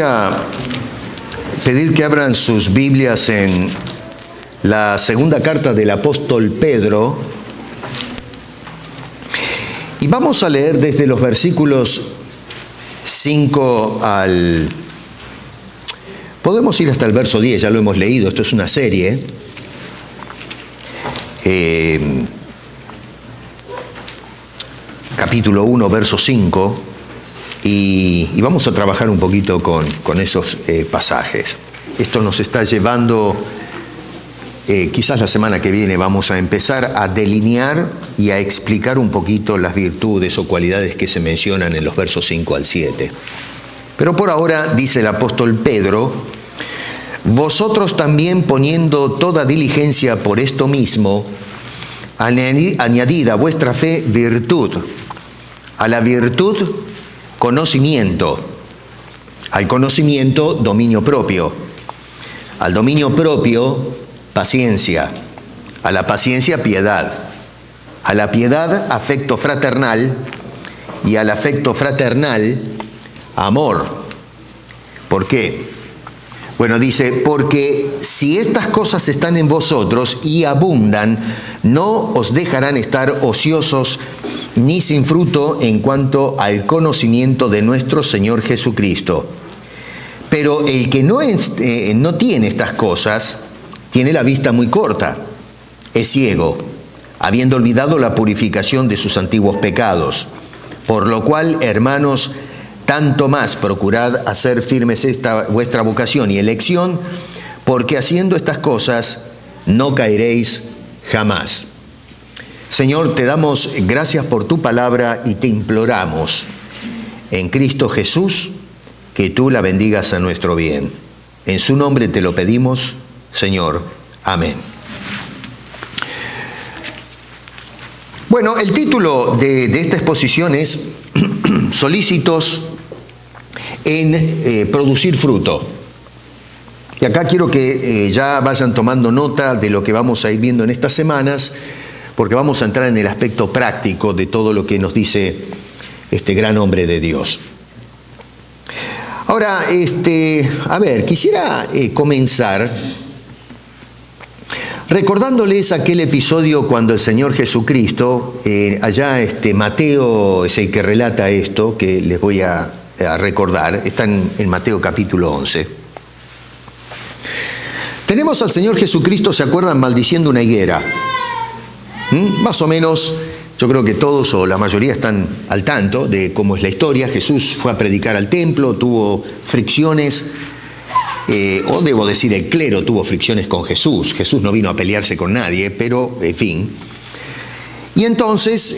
a pedir que abran sus Biblias en la segunda carta del apóstol Pedro y vamos a leer desde los versículos 5 al... Podemos ir hasta el verso 10, ya lo hemos leído, esto es una serie. Capítulo 1, verso 5, y vamos a trabajar un poquito con esos pasajes. Esto nos está llevando, quizás la semana que viene vamos a empezar a delinear y a explicar un poquito las virtudes o cualidades que se mencionan en los versos 5 al 7. Pero por ahora, dice el apóstol Pedro, vosotros también poniendo toda diligencia por esto mismo, añadid a vuestra fe virtud, a la virtud conocimiento, al conocimiento dominio propio, al dominio propio paciencia, a la paciencia piedad, a la piedad afecto fraternal y al afecto fraternal amor. ¿Por qué? Bueno, dice, porque si estas cosas están en vosotros y abundan, no os dejarán estar ociosos ni sin fruto en cuanto al conocimiento de nuestro Señor Jesucristo. Pero el que no tiene estas cosas, tiene la vista muy corta, es ciego, habiendo olvidado la purificación de sus antiguos pecados. Por lo cual, hermanos, tanto más procurad hacer firmes esta vuestra vocación y elección, porque haciendo estas cosas no caeréis jamás. Señor, te damos gracias por tu palabra y te imploramos en Cristo Jesús que tú la bendigas a nuestro bien. En su nombre te lo pedimos, Señor. Amén. Bueno, el título de esta exposición es Solícitos en producir fruto. Y acá quiero que ya vayan tomando nota de lo que vamos a ir viendo en estas semanas, porque vamos a entrar en el aspecto práctico de todo lo que nos dice este gran hombre de Dios. Ahora, quisiera comenzar recordándoles aquel episodio cuando el Señor Jesucristo, Mateo es el que relata esto, que les voy a recordar, está en Mateo capítulo 11. Tenemos al Señor Jesucristo, ¿se acuerdan? Maldiciendo una higuera. Más o menos, yo creo que todos o la mayoría están al tanto de cómo es la historia. Jesús fue a predicar al templo, tuvo fricciones, o debo decir el clero tuvo fricciones con Jesús. Jesús no vino a pelearse con nadie, pero en fin. Y entonces,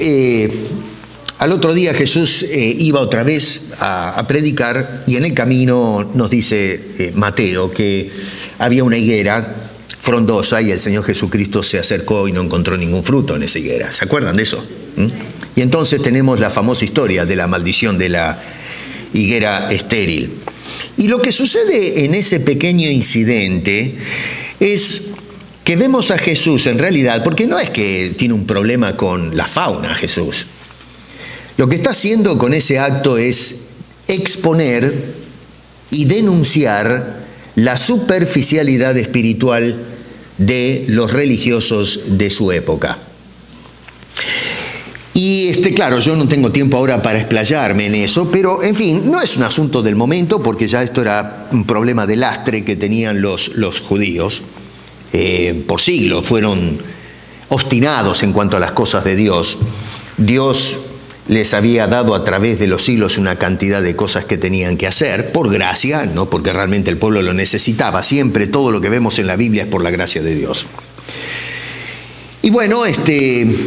al otro día Jesús iba otra vez a predicar y en el camino nos dice Mateo que había una higuera frondosa y el Señor Jesucristo se acercó y no encontró ningún fruto en esa higuera. ¿Se acuerdan de eso? Y entonces tenemos la famosa historia de la maldición de la higuera estéril. Y lo que sucede en ese pequeño incidente es que vemos a Jesús en realidad, porque no es que tiene un problema con la fauna Jesús. Lo que está haciendo con ese acto es exponer y denunciar la superficialidad espiritual de los religiosos de su época. Y claro, yo no tengo tiempo ahora para explayarme en eso, pero en fin, no es un asunto del momento, porque ya esto era un problema de lastre que tenían los judíos. Por siglos fueron obstinados en cuanto a las cosas de Dios. Dios les había dado a través de los siglos una cantidad de cosas que tenían que hacer, por gracia, no porque realmente el pueblo lo necesitaba. Siempre todo lo que vemos en la Biblia es por la gracia de Dios. Y bueno,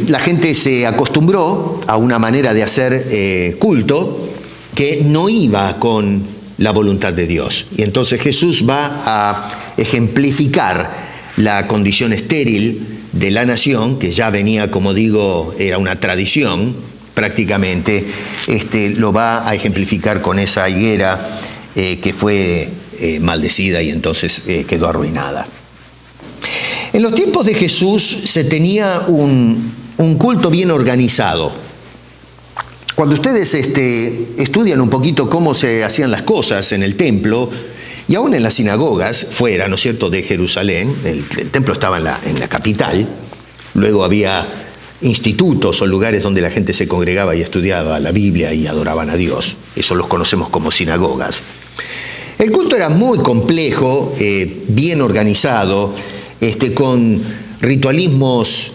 la gente se acostumbró a una manera de hacer culto que no iba con la voluntad de Dios. Y entonces Jesús va a ejemplificar la condición estéril de la nación, que ya venía, como digo, era una tradición prácticamente, lo va a ejemplificar con esa higuera que fue maldecida y entonces quedó arruinada. En los tiempos de Jesús se tenía un culto bien organizado. Cuando ustedes estudian un poquito cómo se hacían las cosas en el templo, y aún en las sinagogas, fuera, ¿no es cierto?, de Jerusalén, el templo estaba en la capital, luego había institutos o lugares donde la gente se congregaba y estudiaba la Biblia y adoraban a Dios. Eso los conocemos como sinagogas. El culto era muy complejo, bien organizado, con ritualismos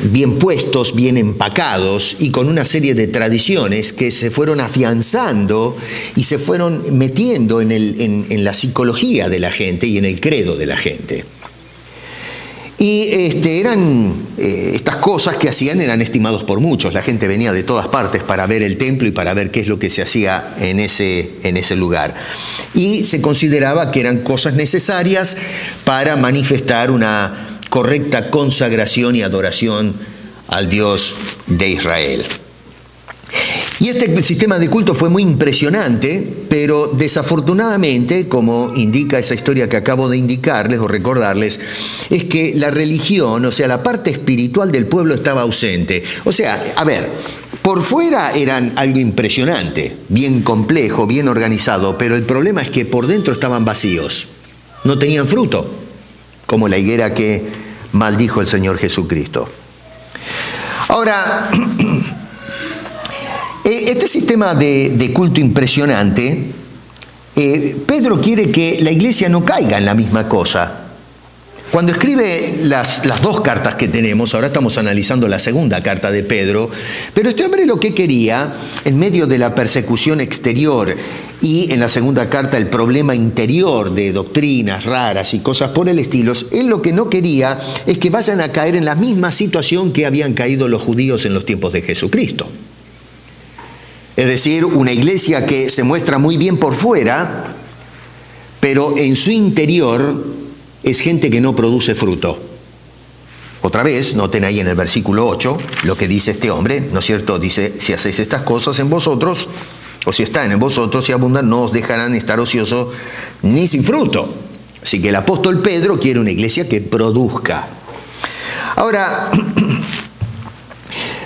bien puestos, bien empacados y con una serie de tradiciones que se fueron afianzando y se fueron metiendo en la psicología de la gente y en el credo de la gente. Y estas cosas que hacían eran estimados por muchos. La gente venía de todas partes para ver el templo y para ver qué es lo que se hacía en ese lugar. Y se consideraba que eran cosas necesarias para manifestar una correcta consagración y adoración al Dios de Israel. Y este sistema de culto fue muy impresionante, pero desafortunadamente, como indica esa historia que acabo de indicarles o recordarles, es que la religión, o sea, la parte espiritual del pueblo estaba ausente. O sea, a ver, por fuera eran algo impresionante, bien complejo, bien organizado, pero el problema es que por dentro estaban vacíos, no tenían fruto, como la higuera que maldijo el Señor Jesucristo. Ahora, este sistema de culto impresionante, Pedro quiere que la iglesia no caiga en la misma cosa. Cuando escribe las dos cartas que tenemos, ahora estamos analizando la segunda carta de Pedro, pero este hombre lo que quería, en medio de la persecución exterior y en la segunda carta el problema interior de doctrinas raras y cosas por el estilo, él lo que no quería es que vayan a caer en la misma situación que habían caído los judíos en los tiempos de Jesucristo. Es decir, una iglesia que se muestra muy bien por fuera, pero en su interior es gente que no produce fruto. Otra vez, noten ahí en el versículo 8 lo que dice este hombre, ¿no es cierto? Dice, si hacéis estas cosas en vosotros, o si están en vosotros y abundan, no os dejarán estar ociosos ni sin fruto. Así que el apóstol Pedro quiere una iglesia que produzca. Ahora,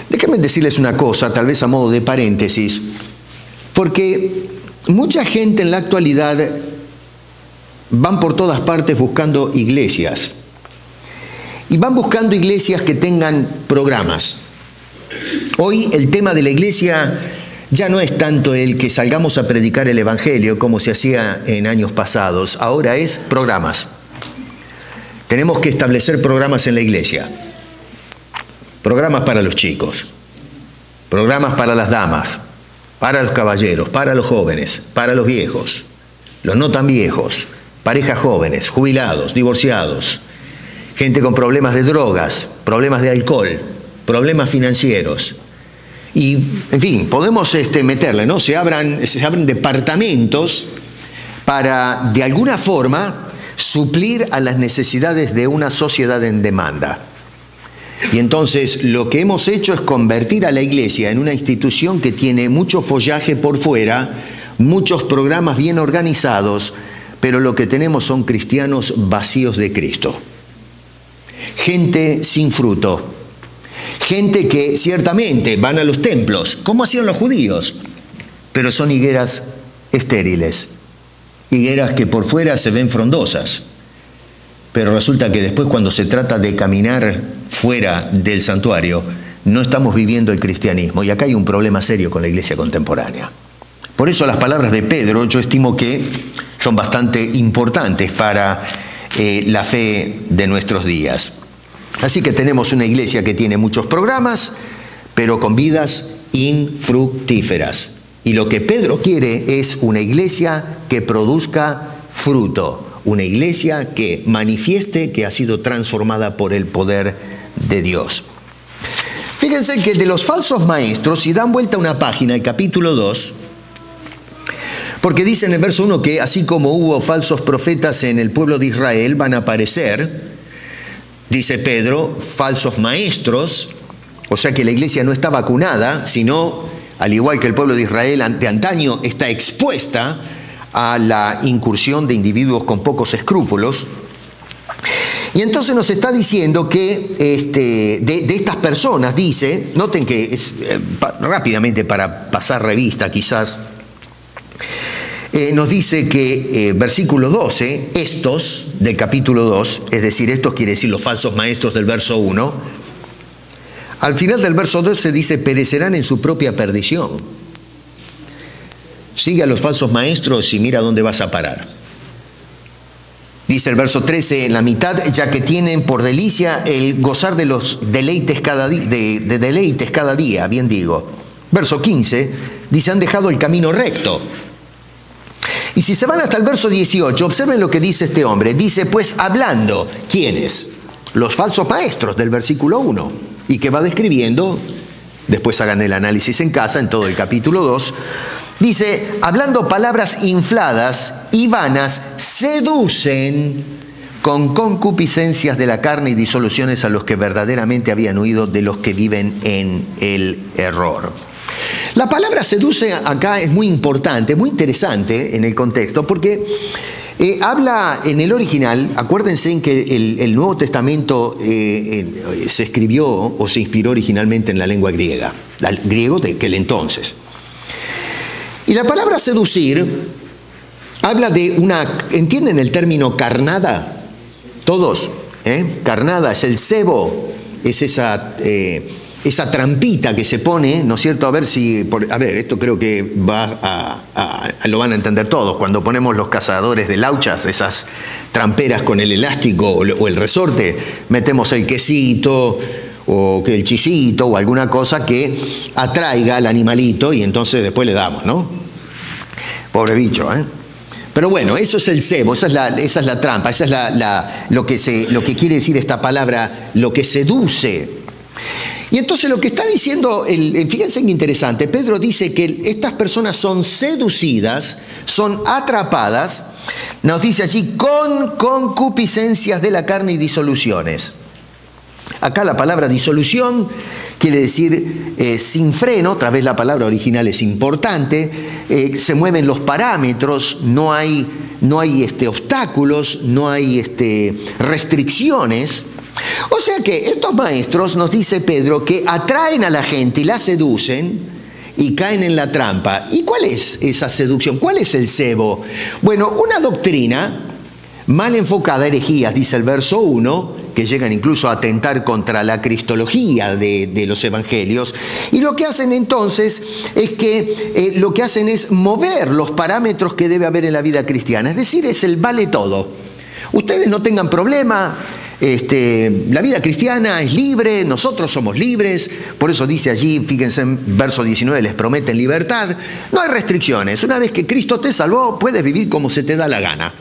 déjenme decirles una cosa, tal vez a modo de paréntesis, porque mucha gente en la actualidad van por todas partes buscando iglesias. Y van buscando iglesias que tengan programas. Hoy el tema de la iglesia ya no es tanto el que salgamos a predicar el evangelio como se hacía en años pasados. Ahora es programas. Tenemos que establecer programas en la iglesia. Programas para los chicos, programas para las damas, para los caballeros, para los jóvenes, para los viejos, los no tan viejos, parejas jóvenes, jubilados, divorciados, gente con problemas de drogas, problemas de alcohol, problemas financieros. Y, en fin, podemos meterle, ¿no? Se abren departamentos para, de alguna forma, suplir a las necesidades de una sociedad en demanda. Y entonces lo que hemos hecho es convertir a la iglesia en una institución que tiene mucho follaje por fuera, muchos programas bien organizados, pero lo que tenemos son cristianos vacíos de Cristo. Gente sin fruto. Gente que ciertamente van a los templos, como hacían los judíos, pero son higueras estériles. Higueras que por fuera se ven frondosas, pero resulta que después cuando se trata de caminar fuera del santuario, no estamos viviendo el cristianismo. Y acá hay un problema serio con la iglesia contemporánea. Por eso las palabras de Pedro yo estimo que son bastante importantes para la fe de nuestros días. Así que tenemos una iglesia que tiene muchos programas, pero con vidas infructíferas. Y lo que Pedro quiere es una iglesia que produzca fruto, una iglesia que manifieste que ha sido transformada por el poder de Dios. Fíjense que de los falsos maestros, si dan vuelta una página, el capítulo 2, porque dice en el verso 1 que así como hubo falsos profetas en el pueblo de Israel, van a aparecer, dice Pedro, falsos maestros, o sea que la iglesia no está vacunada, sino, al igual que el pueblo de Israel de antaño, está expuesta a la incursión de individuos con pocos escrúpulos. Y entonces nos está diciendo que de estas personas, dice, noten que es rápidamente para pasar revista quizás, nos dice que versículo 12, estos del capítulo 2, es decir, estos quiere decir los falsos maestros del verso 1, al final del verso 2 se dice, perecerán en su propia perdición. Sigue a los falsos maestros y mira dónde vas a parar. Dice el verso 13, en la mitad, ya que tienen por delicia el gozar de los deleites cada día, bien digo. Verso 15, dice, han dejado el camino recto. Y si se van hasta el verso 18, observen lo que dice este hombre. Dice, pues hablando, ¿quiénes? Los falsos maestros del versículo 1. Y que va describiendo, después hagan el análisis en casa, en todo el capítulo 2. Dice, hablando palabras infladas y vanas, seducen con concupiscencias de la carne y disoluciones a los que verdaderamente habían huido de los que viven en el error. La palabra seduce acá es muy importante, muy interesante en el contexto, porque habla en el original, acuérdense en que el Nuevo Testamento se escribió o se inspiró originalmente en la lengua griega, el griego de aquel entonces. Y la palabra seducir habla de una, ¿entienden el término carnada? Todos, carnada es el cebo, es esa trampita que se pone, ¿no es cierto? A ver, esto creo que lo van a entender todos. Cuando ponemos los cazadores de lauchas, esas tramperas con el elástico o el resorte, metemos el quesito o el chisito o alguna cosa que atraiga al animalito y entonces después le damos, ¿no? Pobre bicho, ¿eh? Pero bueno, eso es el cebo, esa es la trampa, esa es lo que quiere decir esta palabra, lo que seduce. Y entonces lo que está diciendo, fíjense qué interesante, Pedro dice que estas personas son seducidas, son atrapadas, nos dice allí, con concupiscencias de la carne y disoluciones. Acá la palabra disolución quiere decir sin freno, otra vez la palabra original es importante, se mueven los parámetros, no hay obstáculos, no hay restricciones. O sea que estos maestros, nos dice Pedro, que atraen a la gente y la seducen y caen en la trampa. ¿Y cuál es esa seducción? ¿Cuál es el cebo? Bueno, una doctrina mal enfocada, herejías, dice el verso 1, que llegan incluso a atentar contra la cristología de los evangelios. Y lo que hacen entonces es que lo que hacen es mover los parámetros que debe haber en la vida cristiana. Es decir, es el vale todo. Ustedes no tengan problema. La vida cristiana es libre, nosotros somos libres, por eso dice allí, fíjense en verso 19, les prometen libertad, no hay restricciones, una vez que Cristo te salvó, puedes vivir como se te da la gana,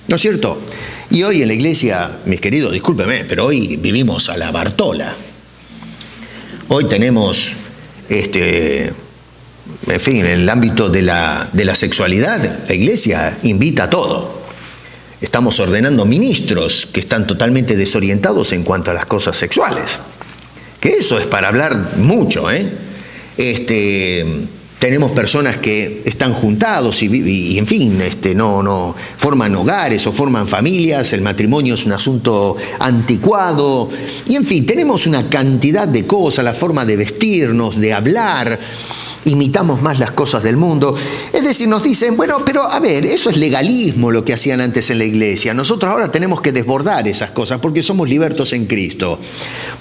¿no es cierto? Y hoy en la iglesia, mis queridos, discúlpeme, pero hoy vivimos a la Bartola, hoy tenemos, en fin, en el ámbito de la sexualidad, la iglesia invita a todo. Estamos ordenando ministros que están totalmente desorientados en cuanto a las cosas sexuales. Que eso es para hablar mucho, Tenemos personas que están juntados y en fin, no forman hogares o forman familias, el matrimonio es un asunto anticuado, y en fin, tenemos una cantidad de cosas, la forma de vestirnos, de hablar, imitamos más las cosas del mundo. Es decir, nos dicen, bueno, pero a ver, eso es legalismo lo que hacían antes en la iglesia. Nosotros ahora tenemos que desbordar esas cosas porque somos libertos en Cristo.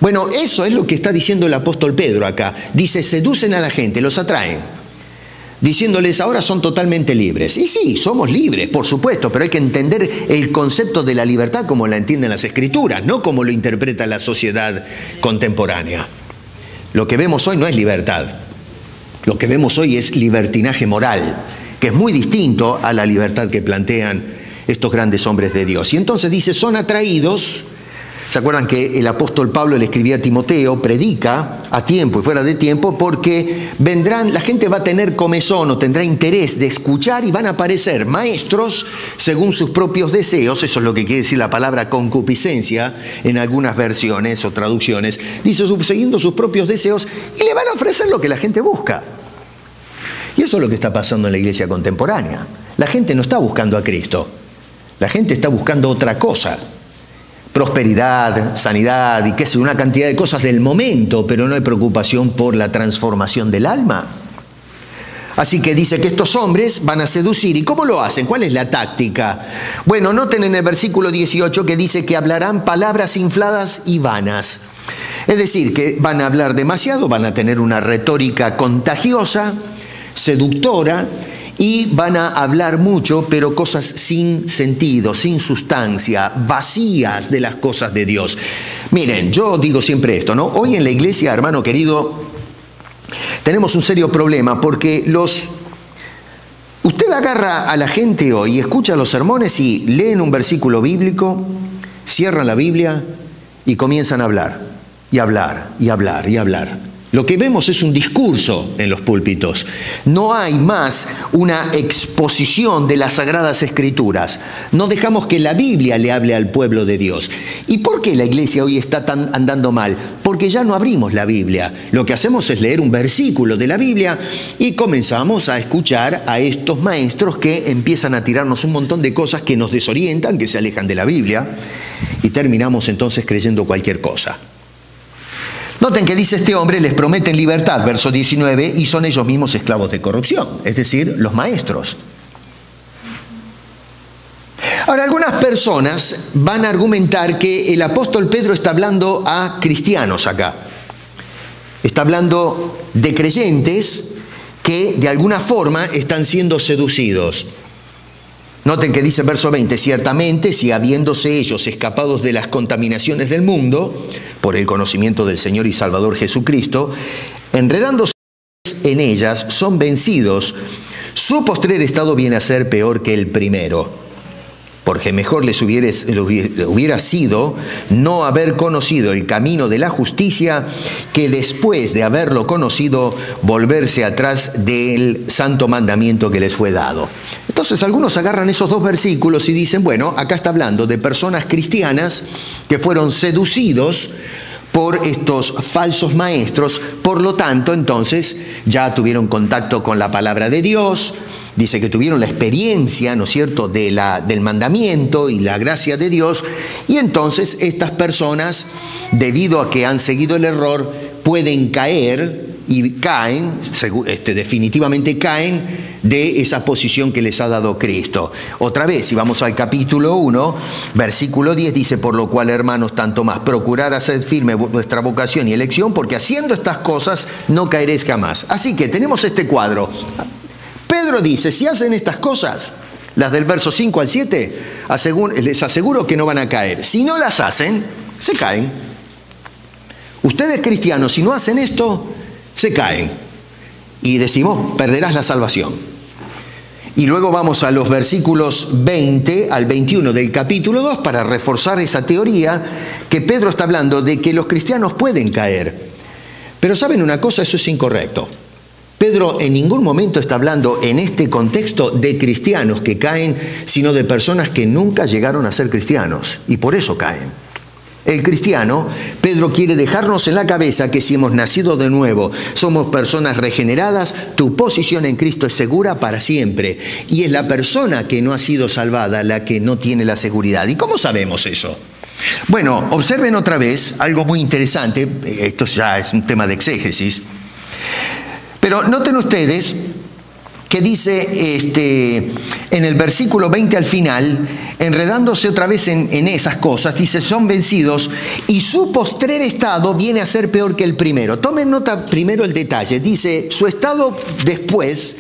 Bueno, eso es lo que está diciendo el apóstol Pedro acá. Dice, seducen a la gente, los atraen, diciéndoles ahora son totalmente libres. Y sí, somos libres, por supuesto, pero hay que entender el concepto de la libertad como la entienden las Escrituras, no como lo interpreta la sociedad contemporánea. Lo que vemos hoy no es libertad. Lo que vemos hoy es libertinaje moral, que es muy distinto a la libertad que plantean estos grandes hombres de Dios. Y entonces dice, son atraídos. ¿Se acuerdan que el apóstol Pablo le escribía a Timoteo, predica a tiempo y fuera de tiempo, porque vendrán, la gente va a tener comezón o tendrá interés de escuchar y van a aparecer maestros según sus propios deseos, eso es lo que quiere decir la palabra concupiscencia en algunas versiones o traducciones, dice siguiendo sus propios deseos y le van a ofrecer lo que la gente busca. Y eso es lo que está pasando en la iglesia contemporánea. La gente no está buscando a Cristo, la gente está buscando otra cosa. prosperidad, sanidad y qué sé, una cantidad de cosas del momento, pero no hay preocupación por la transformación del alma. Así que dice que estos hombres van a seducir. ¿Y cómo lo hacen? ¿Cuál es la táctica? Bueno, noten en el versículo 18 que dice que hablarán palabras infladas y vanas. Es decir, que van a hablar demasiado, van a tener una retórica contagiosa, seductora, y van a hablar mucho, pero cosas sin sentido, sin sustancia, vacías de las cosas de Dios. Miren, yo digo siempre esto, ¿no? Hoy en la iglesia, hermano querido, tenemos un serio problema porque usted agarra a la gente hoy, escucha los sermones y leen un versículo bíblico, cierran la Biblia y comienzan a hablar, y hablar, y hablar, y hablar. Lo que vemos es un discurso en los púlpitos. No hay más una exposición de las Sagradas Escrituras. No dejamos que la Biblia le hable al pueblo de Dios. ¿Y por qué la iglesia hoy está andando mal? Porque ya no abrimos la Biblia. Lo que hacemos es leer un versículo de la Biblia y comenzamos a escuchar a estos maestros que empiezan a tirarnos un montón de cosas que nos desorientan, que se alejan de la Biblia, y terminamos entonces creyendo cualquier cosa. Noten que dice este hombre, les prometen libertad, verso 19, y son ellos mismos esclavos de corrupción, es decir, los maestros. Ahora, algunas personas van a argumentar que el apóstol Pedro está hablando a cristianos acá. Está hablando de creyentes que de alguna forma están siendo seducidos. Noten que dice verso 20, ciertamente si habiéndose ellos escapados de las contaminaciones del mundo, por el conocimiento del Señor y Salvador Jesucristo, enredándose en ellas, son vencidos, su postrer estado viene a ser peor que el primero. Porque mejor les hubiera sido no haber conocido el camino de la justicia que después de haberlo conocido volverse atrás del santo mandamiento que les fue dado. Entonces algunos agarran esos dos versículos y dicen, bueno, acá está hablando de personas cristianas que fueron seducidos por estos falsos maestros, por lo tanto, entonces ya tuvieron contacto con la palabra de Dios. Dice que tuvieron la experiencia, ¿no es cierto?, del mandamiento y la gracia de Dios, y entonces estas personas, debido a que han seguido el error, pueden caer y caen, definitivamente caen de esa posición que les ha dado Cristo. Otra vez, si vamos al capítulo 1, versículo 10, dice, por lo cual, hermanos, tanto más, procurad hacer firme vuestra vocación y elección, porque haciendo estas cosas no caeréis jamás. Así que tenemos este cuadro. Pedro dice, si hacen estas cosas, las del verso 5 al 7, les aseguro que no van a caer. Si no las hacen, se caen. Ustedes cristianos, si no hacen esto, se caen. Y decimos, perderás la salvación. Y luego vamos a los versículos 20 al 21 del capítulo 2 para reforzar esa teoría que Pedro está hablando de que los cristianos pueden caer. Pero ¿saben una cosa? Eso es incorrecto. Pedro en ningún momento está hablando en este contexto de cristianos que caen, sino de personas que nunca llegaron a ser cristianos y por eso caen. El cristiano, Pedro quiere dejarnos en la cabeza que si hemos nacido de nuevo, somos personas regeneradas, tu posición en Cristo es segura para siempre. Y es la persona que no ha sido salvada la que no tiene la seguridad. ¿Y cómo sabemos eso? Bueno, observen otra vez algo muy interesante, esto ya es un tema de exégesis. Pero noten ustedes que dice en el versículo 20 al final, enredándose otra vez en esas cosas, dice, son vencidos y su postrer estado viene a ser peor que el primero. Tomen nota primero el detalle, dice, su estado después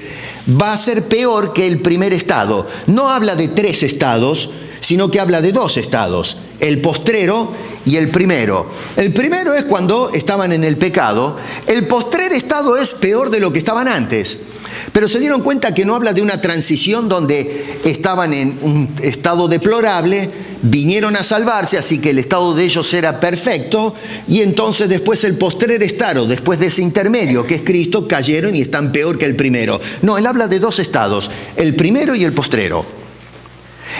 va a ser peor que el primer estado. No habla de 3 estados, sino que habla de 2 estados, el postrero y el primero. El primero es cuando estaban en el pecado. El postrer estado es peor de lo que estaban antes. Pero se dieron cuenta que no habla de una transición donde estaban en un estado deplorable, vinieron a salvarse, así que el estado de ellos era perfecto, y entonces después el postrer estado, después de ese intermedio que es Cristo, cayeron y están peor que el primero. No, él habla de 2 estados, el primero y el postrero.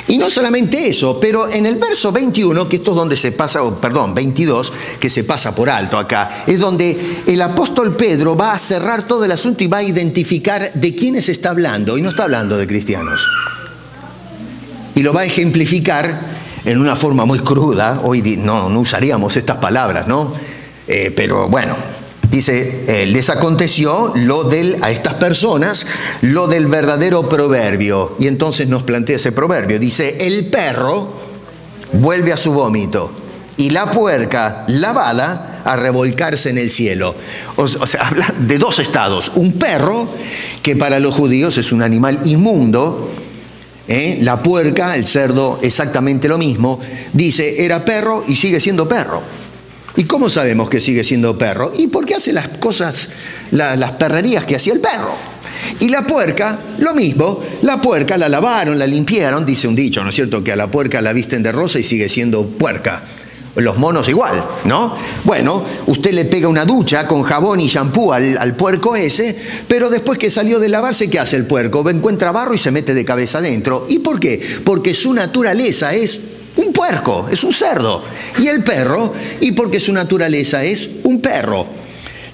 Y no solamente eso, pero en el verso 21, que esto es donde se pasa, 22, que se pasa por alto acá, es donde el apóstol Pedro va a cerrar todo el asunto y va a identificar de quiénes está hablando, y no está hablando de cristianos. Y lo va a ejemplificar en una forma muy cruda. Hoy no usaríamos estas palabras, ¿no? Pero bueno, dice, les aconteció a estas personas lo del verdadero proverbio. Y entonces nos plantea ese proverbio. Dice, el perro vuelve a su vómito y la puerca lavada a revolcarse en el cielo. O sea, habla de dos estados. Un perro, que para los judíos es un animal inmundo. La puerca, el cerdo, exactamente lo mismo. Dice, era perro y sigue siendo perro. ¿Y cómo sabemos que sigue siendo perro? Y porque hace las cosas, las perrerías que hacía el perro. Y la puerca, lo mismo. La puerca la lavaron, la limpiaron. Dice un dicho, ¿no es cierto?, que a la puerca la visten de rosa y sigue siendo puerca. Los monos igual, ¿no? Bueno, usted le pega una ducha con jabón y shampoo al puerco ese, pero después que salió de lavarse, ¿qué hace el puerco? Encuentra barro y se mete de cabeza adentro. ¿Y por qué? Porque su naturaleza es un puerco, es un cerdo. Y el perro, y porque su naturaleza es un perro.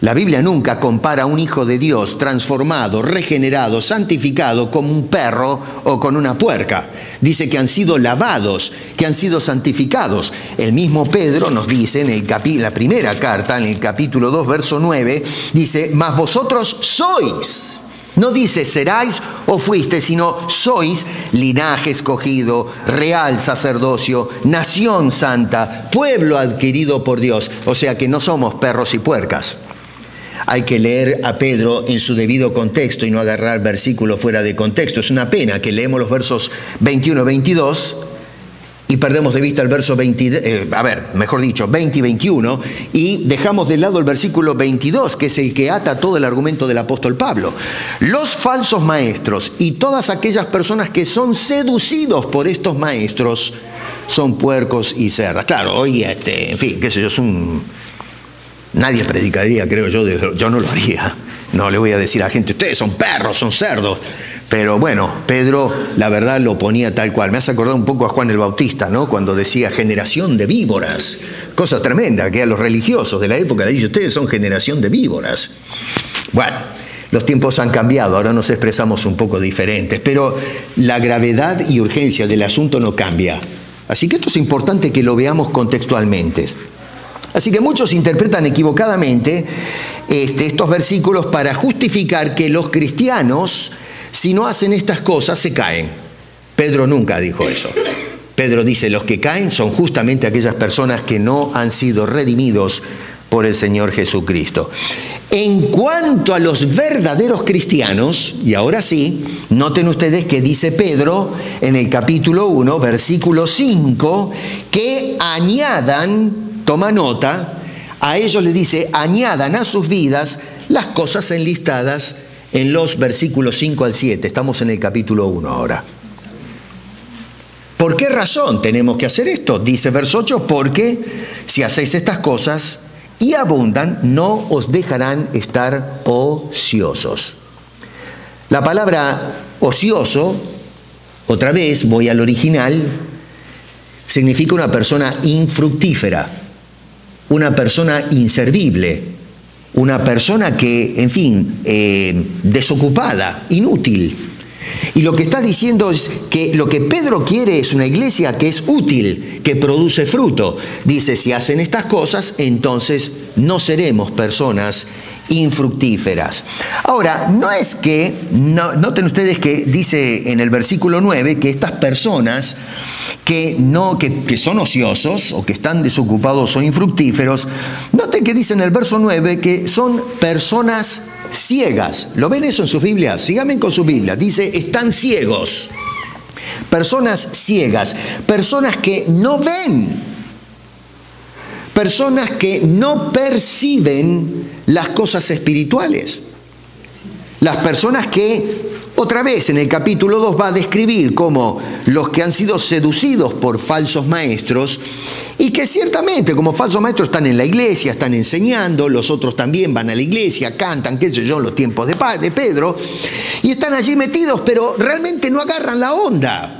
La Biblia nunca compara a un hijo de Dios transformado, regenerado, santificado como un perro o con una puerca. Dice que han sido lavados, que han sido santificados. El mismo Pedro nos dice en la primera carta, en el capítulo 2, verso 9, dice, mas vosotros sois. No dice seráis o fuiste, sino sois linaje escogido, real sacerdocio, nación santa, pueblo adquirido por Dios. O sea que no somos perros y puercas. Hay que leer a Pedro en su debido contexto y no agarrar versículos fuera de contexto. Es una pena que leemos los versos 21 y 22 y perdemos de vista el verso 20 y 21 y dejamos de lado el versículo 22, que es el que ata todo el argumento del apóstol Pablo. Los falsos maestros y todas aquellas personas que son seducidos por estos maestros son puercos y cerdas. Claro, hoy, en fin, qué sé yo, nadie predicaría, creo yo no lo haría. No le voy a decir a la gente, ustedes son perros, son cerdos. Pero bueno, Pedro, la verdad, lo ponía tal cual. Me hace acordar un poco a Juan el Bautista, ¿no? Cuando decía generación de víboras. Cosa tremenda, que a los religiosos de la época le dice, ustedes son generación de víboras. Bueno, los tiempos han cambiado, ahora nos expresamos un poco diferentes, pero la gravedad y urgencia del asunto no cambia. Así que esto es importante que lo veamos contextualmente. Así que muchos interpretan equivocadamente estos versículos para justificar que los cristianos, si no hacen estas cosas, se caen. Pedro nunca dijo eso. Pedro dice, los que caen son justamente aquellas personas que no han sido redimidos por el Señor Jesucristo. En cuanto a los verdaderos cristianos, y ahora sí, noten ustedes que dice Pedro en el capítulo 1, versículo 5, que añadan, toma nota, a ellos les dice, añadan a sus vidas las cosas enlistadas en los versículos 5 al 7. Estamos en el capítulo 1 ahora. ¿Por qué razón tenemos que hacer esto? Dice verso 8, porque si hacéis estas cosas y abundan, no os dejarán estar ociosos. La palabra ocioso, otra vez voy al original, significa una persona infructífera, una persona inservible, una persona que, en fin, desocupada, inútil. Y lo que está diciendo es que lo que Pedro quiere es una iglesia que es útil, que produce fruto. Dice, si hacen estas cosas, entonces no seremos personas infructíferas. Ahora, no es que, noten ustedes que dice en el versículo 9 que estas personas que son ociosos o que están desocupados o infructíferos, noten que dice en el verso 9 que son personas ciegas. ¿Lo ven eso en sus Biblias? Síganme con sus Biblias. Dice, están ciegos. Personas ciegas, personas que no ven, personas que no perciben las cosas espirituales. Las personas que, otra vez en el capítulo 2 va a describir como los que han sido seducidos por falsos maestros y que ciertamente como falsos maestros están en la iglesia, están enseñando, los otros también van a la iglesia, cantan, qué sé yo, en los tiempos de Pedro, y están allí metidos, pero realmente no agarran la onda.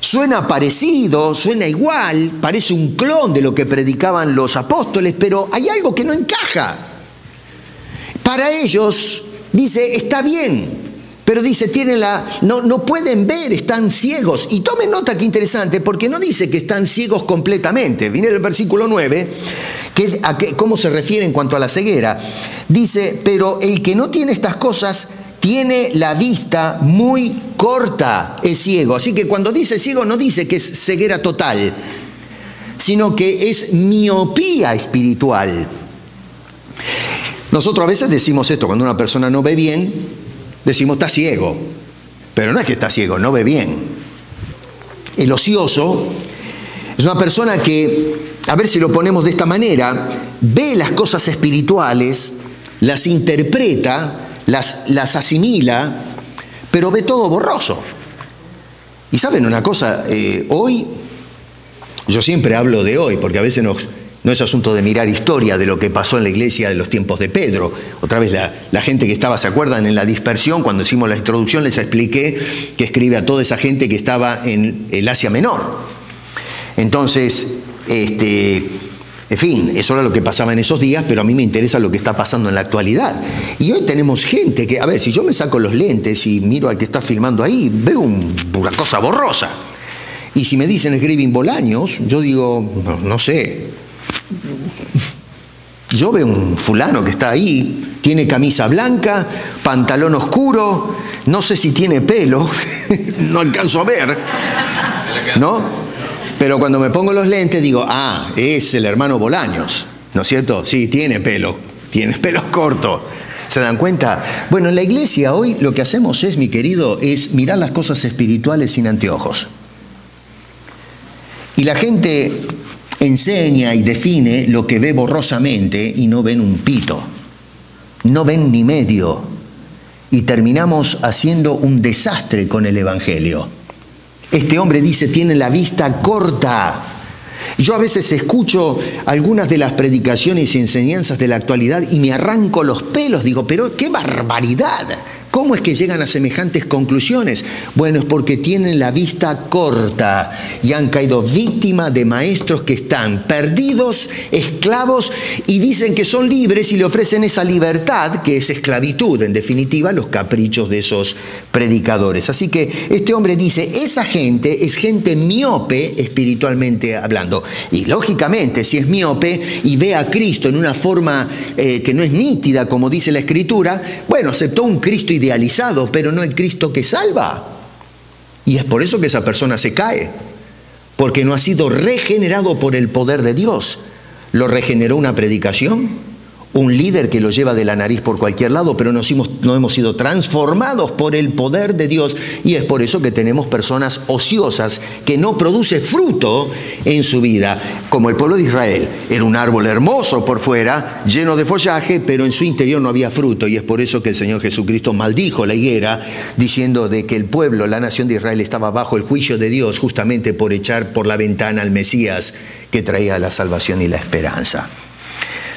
Suena parecido, suena igual, parece un clon de lo que predicaban los apóstoles, pero hay algo que no encaja. Para ellos, dice, está bien, Pero dice, no pueden ver, están ciegos. Y tomen nota, que interesante, porque no dice que están ciegos completamente. Viene el versículo 9, cómo se refiere en cuanto a la ceguera. Dice, pero el que no tiene estas cosas tiene la vista muy corta, es ciego. Así que cuando dice ciego no dice que es ceguera total, sino que es miopía espiritual. Nosotros a veces decimos esto, cuando una persona no ve bien, decimos está ciego, pero no es que está ciego, no ve bien. El ocioso es una persona que, a ver si lo ponemos de esta manera, ve las cosas espirituales, las interpreta, las asimila, pero ve todo borroso. Y saben una cosa, hoy, yo siempre hablo de hoy, porque a veces no es asunto de mirar historia de lo que pasó en la iglesia de los tiempos de Pedro. Otra vez la gente que estaba, ¿se acuerdan? En la dispersión, cuando hicimos la introducción, les expliqué que escribe a toda esa gente que estaba en el Asia Menor. Entonces, en fin, eso era lo que pasaba en esos días, pero a mí me interesa lo que está pasando en la actualidad. Y hoy tenemos gente que, a ver, si yo me saco los lentes y miro al que está filmando ahí, veo una cosa borrosa. Y si me dicen escriben Bolaños, yo digo, no sé. Yo veo un fulano que está ahí, tiene camisa blanca, pantalón oscuro, no sé si tiene pelo, no alcanzo a ver, ¿no? Pero cuando me pongo los lentes digo, es el hermano Bolaños, ¿no es cierto? Sí, tiene pelo corto. ¿Se dan cuenta? Bueno, en la iglesia hoy lo que hacemos es, mi querido, es mirar las cosas espirituales sin anteojos. Y la gente enseña y define lo que ve borrosamente y no ven un pito, no ven ni medio. Y terminamos haciendo un desastre con el Evangelio. Este hombre dice, tiene la vista corta. Yo a veces escucho algunas de las predicaciones y enseñanzas de la actualidad y me arranco los pelos. Digo, pero qué barbaridad. ¿Cómo es que llegan a semejantes conclusiones? Bueno, es porque tienen la vista corta y han caído víctimas de maestros que están perdidos, esclavos, y dicen que son libres y le ofrecen esa libertad, que es esclavitud, en definitiva, los caprichos de esos predicadores. Así que este hombre dice, esa gente es gente miope espiritualmente hablando. Y lógicamente, si es miope y ve a Cristo en una forma que no es nítida, como dice la Escritura, bueno, aceptó un Cristo idealizado, pero no el Cristo que salva. Y es por eso que esa persona se cae, porque no ha sido regenerado por el poder de Dios. Lo regeneró una predicación, un líder que lo lleva de la nariz por cualquier lado, pero no hemos sido transformados por el poder de Dios, y es por eso que tenemos personas ociosas que no producen fruto en su vida, como el pueblo de Israel. Era un árbol hermoso por fuera, lleno de follaje, pero en su interior no había fruto, y es por eso que el Señor Jesucristo maldijo la higuera, diciendo de que el pueblo, la nación de Israel, estaba bajo el juicio de Dios justamente por echar por la ventana al Mesías que traía la salvación y la esperanza.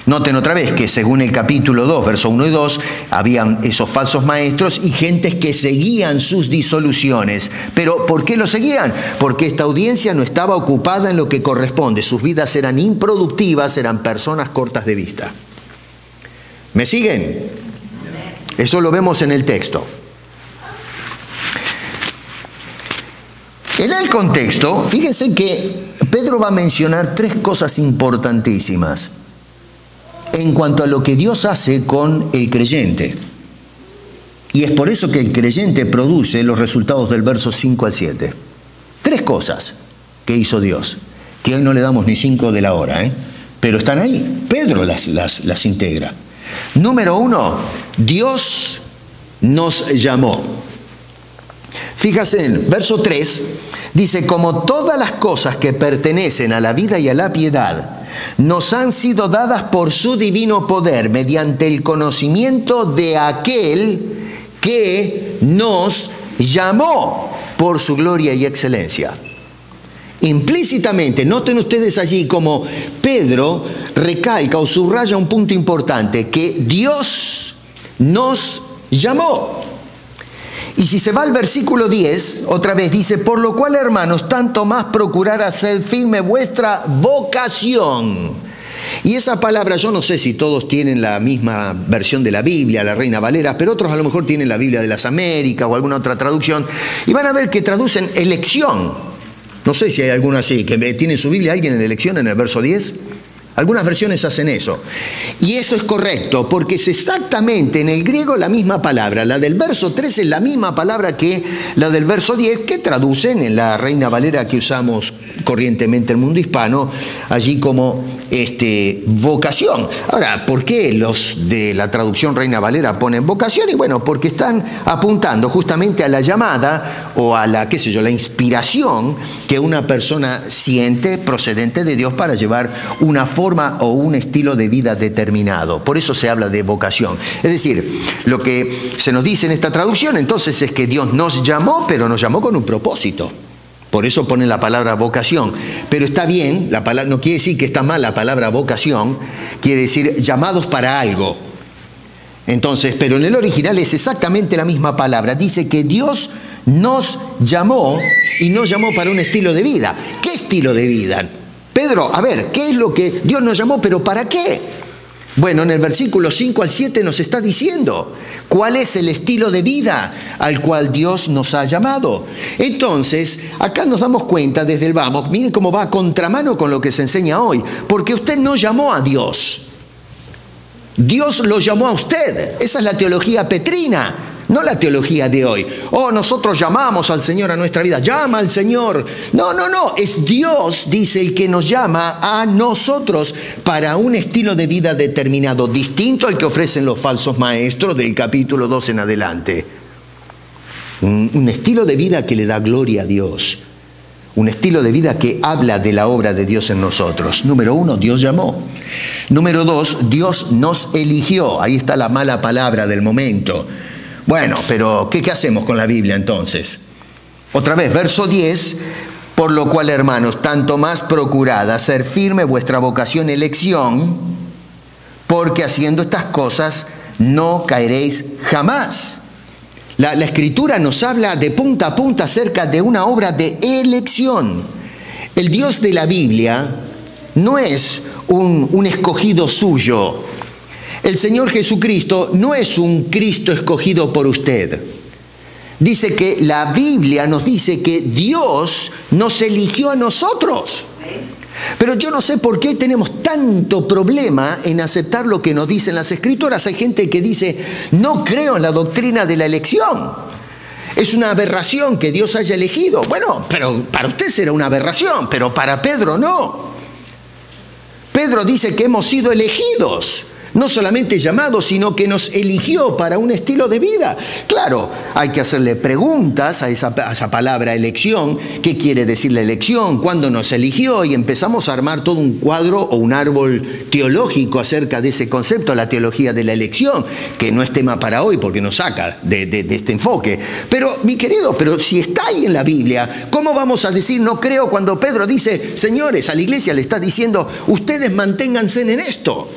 Noten otra vez que según el capítulo 2, versos 1 y 2, habían esos falsos maestros y gentes que seguían sus disoluciones. Pero ¿por qué lo seguían? Porque esta audiencia no estaba ocupada en lo que corresponde. Sus vidas eran improductivas, eran personas cortas de vista. ¿Me siguen? Eso lo vemos en el texto. En el contexto, fíjense que Pedro va a mencionar tres cosas importantísimas en cuanto a lo que Dios hace con el creyente. Y es por eso que el creyente produce los resultados del verso 5 al 7. Tres cosas que hizo Dios, que hoy no le damos ni 5 de la hora, pero están ahí. Pedro las integra. Número 1, Dios nos llamó. Fíjate en verso 3, dice, como todas las cosas que pertenecen a la vida y a la piedad nos han sido dadas por su divino poder, mediante el conocimiento de aquel que nos llamó por su gloria y excelencia. Implícitamente, noten ustedes allí como Pedro recalca o subraya un punto importante, que Dios nos llamó. Y si se va al versículo 10, otra vez dice, por lo cual, hermanos, tanto más procurad hacer firme vuestra vocación. Y esa palabra, yo no sé si todos tienen la misma versión de la Biblia, la Reina Valera, pero otros a lo mejor tienen la Biblia de las Américas o alguna otra traducción, y van a ver que traducen elección. No sé si hay alguna así, que tiene su Biblia alguien en elección en el verso 10. Algunas versiones hacen eso. Y eso es correcto, porque es exactamente en el griego la misma palabra. La del verso 3 es la misma palabra que la del verso 10, que traducen en la Reina Valera que usamos corrientemente en el mundo hispano, allí como vocación. Ahora, ¿por qué los de la traducción Reina Valera ponen vocación? Y bueno, porque están apuntando justamente a la llamada o a la, qué sé yo, la inspiración que una persona siente procedente de Dios para llevar una forma o un estilo de vida determinado. Por eso se habla de vocación. Es decir, lo que se nos dice en esta traducción entonces es que Dios nos llamó, pero nos llamó con un propósito. Por eso ponen la palabra vocación. Pero está bien, la palabra, no quiere decir que está mal la palabra vocación, quiere decir llamados para algo. Entonces, pero en el original es exactamente la misma palabra. Dice que Dios nos llamó y nos llamó para un estilo de vida. ¿Qué estilo de vida? Pedro, a ver, ¿qué es lo que Dios nos llamó, pero para qué? Bueno, en el versículo 5 al 7 nos está diciendo cuál es el estilo de vida al cual Dios nos ha llamado. Entonces, acá nos damos cuenta desde el vamos, miren cómo va a contramano con lo que se enseña hoy, porque usted no llamó a Dios. Dios lo llamó a usted. Esa es la teología petrina, no la teología de hoy. Oh, nosotros llamamos al Señor a nuestra vida. Llama al Señor. No. Es Dios, dice, el que nos llama a nosotros para un estilo de vida determinado, distinto al que ofrecen los falsos maestros del capítulo 2 en adelante. Un estilo de vida que le da gloria a Dios. Un estilo de vida que habla de la obra de Dios en nosotros. Número 1, Dios llamó. Número 2, Dios nos eligió. Ahí está la mala palabra del momento. Bueno, pero ¿qué hacemos con la Biblia entonces? Otra vez, verso 10, por lo cual, hermanos, tanto más procurad hacer firme vuestra vocación y elección, porque haciendo estas cosas no caeréis jamás. La Escritura nos habla de punta a punta acerca de una obra de elección. El Dios de la Biblia no es un escogido suyo. El Señor Jesucristo no es un Cristo escogido por usted. Dice que la Biblia nos dice que Dios nos eligió a nosotros. Pero yo no sé por qué tenemos tanto problema en aceptar lo que nos dicen las Escrituras. Hay gente que dice, no creo en la doctrina de la elección. Es una aberración que Dios haya elegido. Bueno, pero para usted será una aberración, pero para Pedro no. Pedro dice que hemos sido elegidos. No solamente llamados, sino que nos eligió para un estilo de vida. Claro, hay que hacerle preguntas a esa palabra elección. ¿Qué quiere decir la elección? ¿Cuándo nos eligió? Y empezamos a armar todo un cuadro o un árbol teológico acerca de ese concepto, la teología de la elección, que no es tema para hoy porque nos saca de este enfoque. Pero, mi querido, pero si está ahí en la Biblia, ¿cómo vamos a decir no creo cuando Pedro dice, señores, a la iglesia le está diciendo, ustedes manténganse en esto?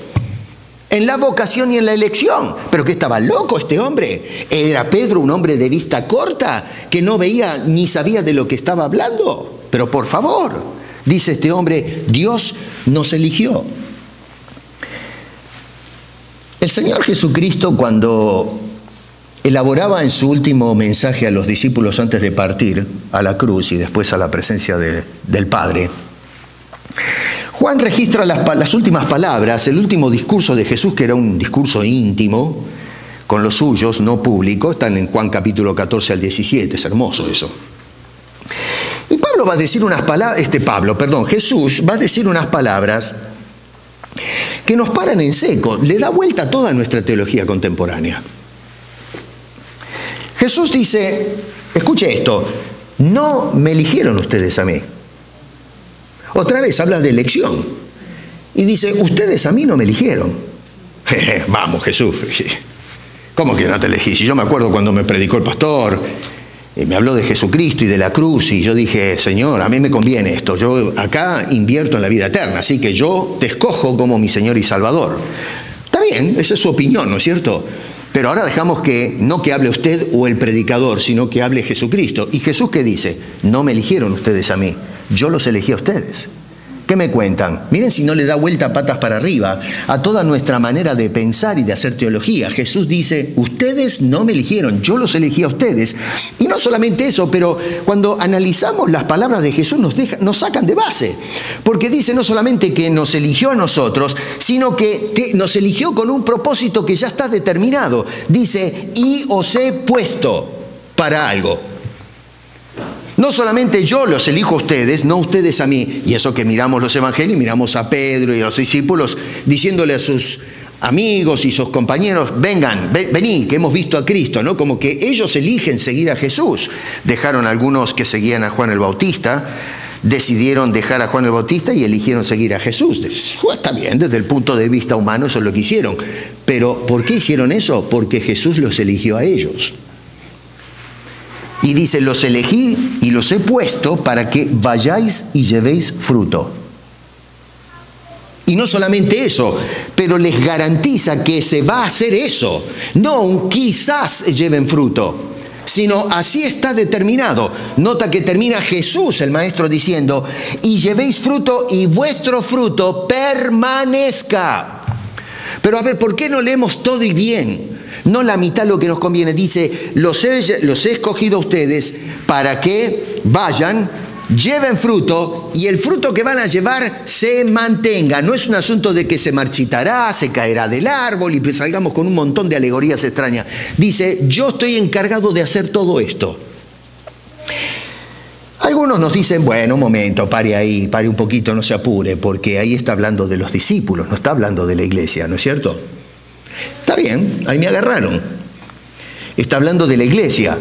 En la vocación y en la elección. ¿Pero qué estaba loco este hombre? ¿Era Pedro un hombre de vista corta que no veía ni sabía de lo que estaba hablando? Pero por favor, dice este hombre, Dios nos eligió. El Señor Jesucristo, cuando elaboraba en su último mensaje a los discípulos antes de partir a la cruz y después a la presencia del Padre, Juan registra las últimas palabras, el último discurso de Jesús, que era un discurso íntimo con los suyos, no público. Están en Juan capítulo 14 al 17, es hermoso eso. Y Pablo va a decir unas palabras, Jesús va a decir unas palabras que nos paran en seco, le da vuelta a toda nuestra teología contemporánea. Jesús dice, escuche esto, no me eligieron ustedes a mí. Otra vez habla de elección. Y dice, ustedes a mí no me eligieron. Vamos, Jesús. ¿Cómo que no te elegí? Si yo me acuerdo cuando me predicó el pastor, y me habló de Jesucristo y de la cruz, y yo dije, Señor, a mí me conviene esto. Yo acá invierto en la vida eterna, así que yo te escojo como mi Señor y Salvador. Está bien, esa es su opinión, ¿no es cierto? Pero ahora dejamos que, no que hable usted o el predicador, sino que hable Jesucristo. ¿Y Jesús qué dice? No me eligieron ustedes a mí. Yo los elegí a ustedes. ¿Qué me cuentan? Miren si no le da vuelta patas para arriba a toda nuestra manera de pensar y de hacer teología. Jesús dice, ustedes no me eligieron, yo los elegí a ustedes. Y no solamente eso, pero cuando analizamos las palabras de Jesús nos sacan de base. Porque dice no solamente que nos eligió a nosotros, sino que nos eligió con un propósito que ya está determinado. Dice, y os he puesto para algo. No solamente yo los elijo a ustedes, no ustedes a mí. Y eso que miramos los evangelios, miramos a Pedro y a los discípulos diciéndole a sus amigos y sus compañeros, vengan, vení, que hemos visto a Cristo, ¿no? Como que ellos eligen seguir a Jesús. Dejaron algunos que seguían a Juan el Bautista, decidieron dejar a Juan el Bautista y eligieron seguir a Jesús. Está bien, desde el punto de vista humano eso es lo que hicieron. Pero ¿por qué hicieron eso? Porque Jesús los eligió a ellos. Y dice, los elegí y los he puesto para que vayáis y llevéis fruto. Y no solamente eso, pero les garantiza que se va a hacer eso. No quizás lleven fruto, sino así está determinado. Nota que termina Jesús, el Maestro, diciendo, y llevéis fruto y vuestro fruto permanezca. Pero a ver, ¿por qué no leemos todo y bien? No la mitad lo que nos conviene. Dice, los he escogido a ustedes para que vayan, lleven fruto y el fruto que van a llevar se mantenga. No es un asunto de que se marchitará, se caerá del árbol y salgamos con un montón de alegorías extrañas. Dice, yo estoy encargado de hacer todo esto. Algunos nos dicen, bueno, un momento, pare ahí, pare un poquito, no se apure, porque ahí está hablando de los discípulos, no está hablando de la iglesia, ¿no es cierto? Está bien, ahí me agarraron. Está hablando de la iglesia,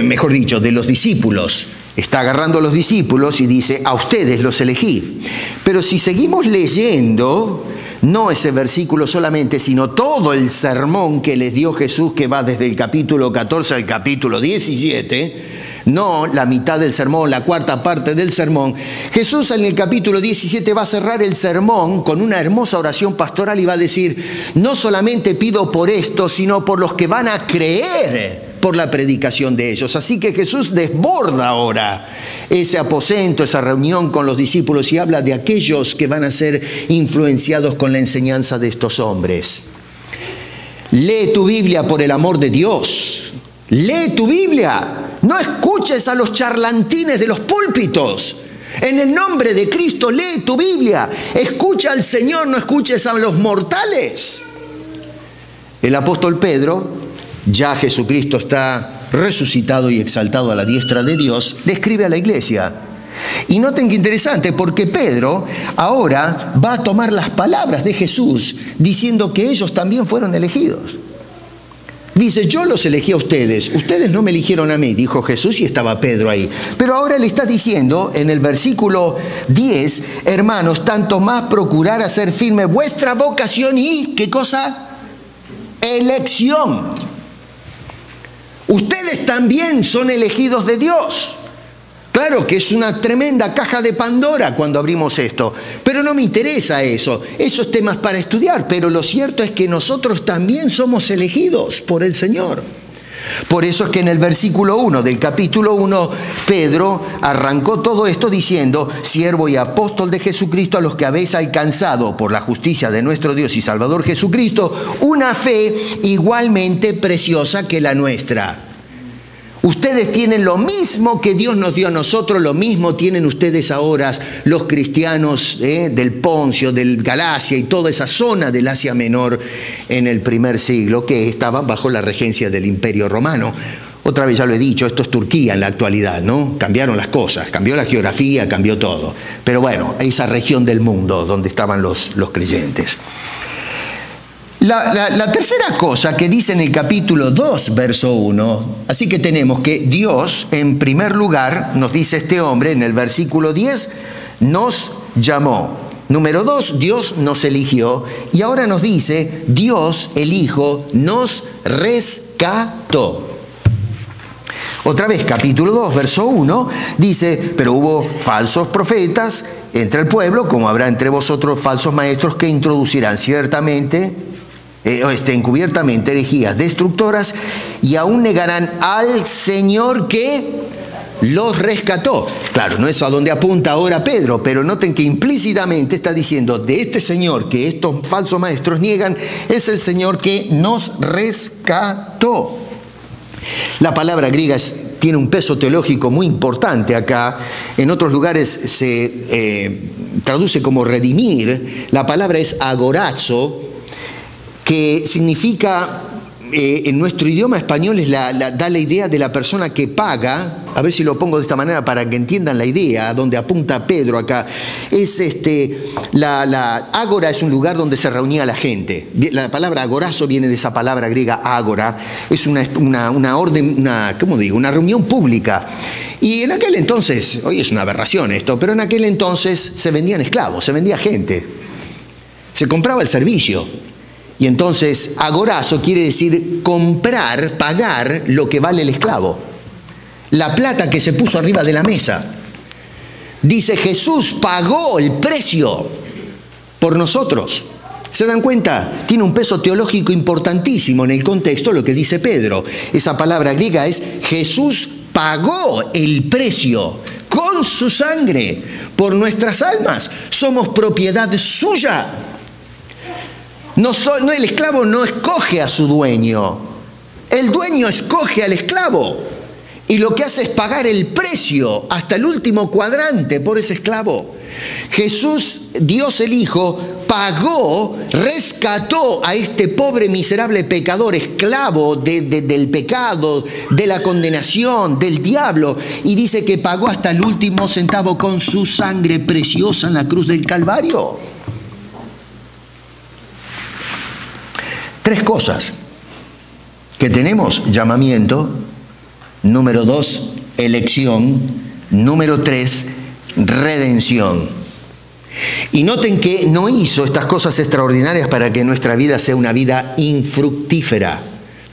mejor dicho, de los discípulos. Está agarrando a los discípulos y dice, a ustedes los elegí. Pero si seguimos leyendo, no ese versículo solamente, sino todo el sermón que les dio Jesús, que va desde el capítulo 14 al capítulo 17, no la mitad del sermón, la cuarta parte del sermón. Jesús en el capítulo 17 va a cerrar el sermón con una hermosa oración pastoral y va a decir, no solamente pido por esto, sino por los que van a creer por la predicación de ellos. Así que Jesús desborda ahora ese aposento, esa reunión con los discípulos y habla de aquellos que van a ser influenciados con la enseñanza de estos hombres. Lee tu Biblia por el amor de Dios. Lee tu Biblia. No escuches a los charlantines de los púlpitos. En el nombre de Cristo, lee tu Biblia. Escucha al Señor, no escuches a los mortales. El apóstol Pedro, ya Jesucristo está resucitado y exaltado a la diestra de Dios, le escribe a la iglesia. Y noten que interesante, porque Pedro ahora va a tomar las palabras de Jesús diciendo que ellos también fueron elegidos. Dice, yo los elegí a ustedes no me eligieron a mí, dijo Jesús y estaba Pedro ahí. Pero ahora le está diciendo en el versículo 10, hermanos, tanto más procurar hacer firme vuestra vocación y, ¿qué cosa? Elección. Ustedes también son elegidos de Dios. Claro que es una tremenda caja de Pandora cuando abrimos esto, pero no me interesa eso. Esos temas para estudiar, pero lo cierto es que nosotros también somos elegidos por el Señor. Por eso es que en el versículo 1 del capítulo 1, Pedro arrancó todo esto diciendo, siervo y apóstol de Jesucristo, a los que habéis alcanzado por la justicia de nuestro Dios y Salvador Jesucristo, una fe igualmente preciosa que la nuestra. Ustedes tienen lo mismo que Dios nos dio a nosotros, lo mismo tienen ustedes ahora los cristianos del Poncio, del Galacia y toda esa zona del Asia Menor en el primer siglo que estaban bajo la regencia del Imperio Romano. Otra vez ya lo he dicho, esto es Turquía en la actualidad, ¿no? Cambiaron las cosas, cambió la geografía, cambió todo. Pero bueno, esa región del mundo donde estaban los creyentes. La tercera cosa que dice en el capítulo 2, verso 1, así que tenemos que Dios, en primer lugar, nos dice este hombre en el versículo 10, nos llamó. Número 2, Dios nos eligió. Y ahora nos dice, Dios, el Hijo, nos rescató. Otra vez, capítulo 2, verso 1, dice, pero hubo falsos profetas entre el pueblo, como habrá entre vosotros falsos maestros que introducirán ciertamente encubiertamente herejías destructoras y aún negarán al Señor que los rescató. Claro, no es a donde apunta ahora Pedro, pero noten que implícitamente está diciendo de este Señor que estos falsos maestros niegan, es el Señor que nos rescató. La palabra griega tiene un peso teológico muy importante acá. En otros lugares se traduce como redimir. La palabra es agorazo, que significa, en nuestro idioma español, da la idea de la persona que paga. A ver si lo pongo de esta manera para que entiendan la idea, donde apunta Pedro acá. La ágora es un lugar donde se reunía la gente. La palabra agorazo viene de esa palabra griega ágora. Es una orden, una reunión pública. Y en aquel entonces, hoy es una aberración esto, pero en aquel entonces se vendían esclavos, se vendía gente. Se compraba el servicio. Y entonces agorazo quiere decir comprar, pagar lo que vale el esclavo. La plata que se puso arriba de la mesa. Dice, Jesús pagó el precio por nosotros. ¿Se dan cuenta? Tiene un peso teológico importantísimo en el contexto lo que dice Pedro. Esa palabra griega es Jesús pagó el precio con su sangre por nuestras almas. Somos propiedad suya. El esclavo no escoge a su dueño. El dueño escoge al esclavo. Y lo que hace es pagar el precio hasta el último cuadrante por ese esclavo. Jesús, Dios el Hijo, pagó, rescató a este pobre miserable pecador, esclavo del pecado, de la condenación, del diablo. Y dice que pagó hasta el último centavo con su sangre preciosa en la cruz del Calvario. 3 cosas que tenemos: llamamiento. Número 2, elección. Número 3, redención. Y noten que no hizo estas cosas extraordinarias para que nuestra vida sea una vida infructífera.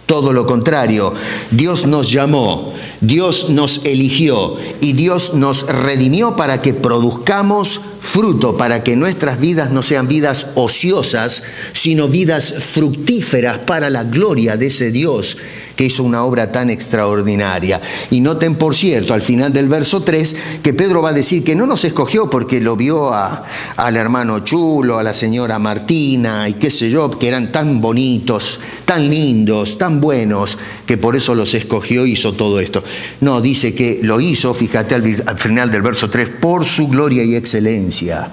Todo lo contrario, Dios nos llamó, Dios nos eligió y Dios nos redimió para que produzcamos fruto, para que nuestras vidas no sean vidas ociosas, sino vidas fructíferas para la gloria de ese Dios que hizo una obra tan extraordinaria. Y noten, por cierto, al final del verso 3, que Pedro va a decir que no nos escogió porque lo vio al hermano Chulo, a la señora Martina y qué sé yo, que eran tan bonitos, tan lindos, tan buenos, que por eso los escogió y hizo todo esto. No, dice que lo hizo, fíjate al final del verso 3, por su gloria y excelencia.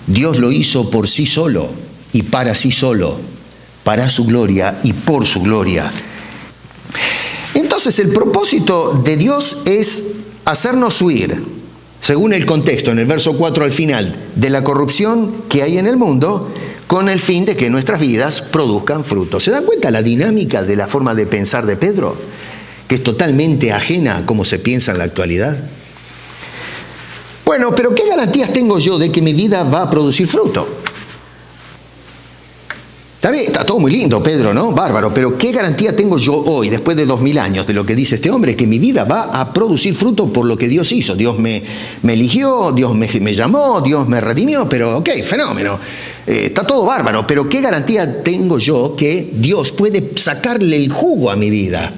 Dios lo hizo por sí solo y para sí solo, para su gloria y por su gloria. Entonces el propósito de Dios es hacernos huir, según el contexto, en el verso 4 al final, de la corrupción que hay en el mundo, con el fin de que nuestras vidas produzcan fruto. ¿Se dan cuenta la dinámica de la forma de pensar de Pedro? Que es totalmente ajena a cómo se piensa en la actualidad. Bueno, pero ¿qué garantías tengo yo de que mi vida va a producir fruto? Está bien, está todo muy lindo, Pedro, ¿no? Bárbaro, pero ¿qué garantía tengo yo hoy, después de 2000 años, de lo que dice este hombre? Que mi vida va a producir fruto por lo que Dios hizo. Dios me eligió, Dios me llamó, Dios me redimió, pero ok, fenómeno. Está todo bárbaro, pero ¿qué garantía tengo yo que Dios puede sacarle el jugo a mi vida?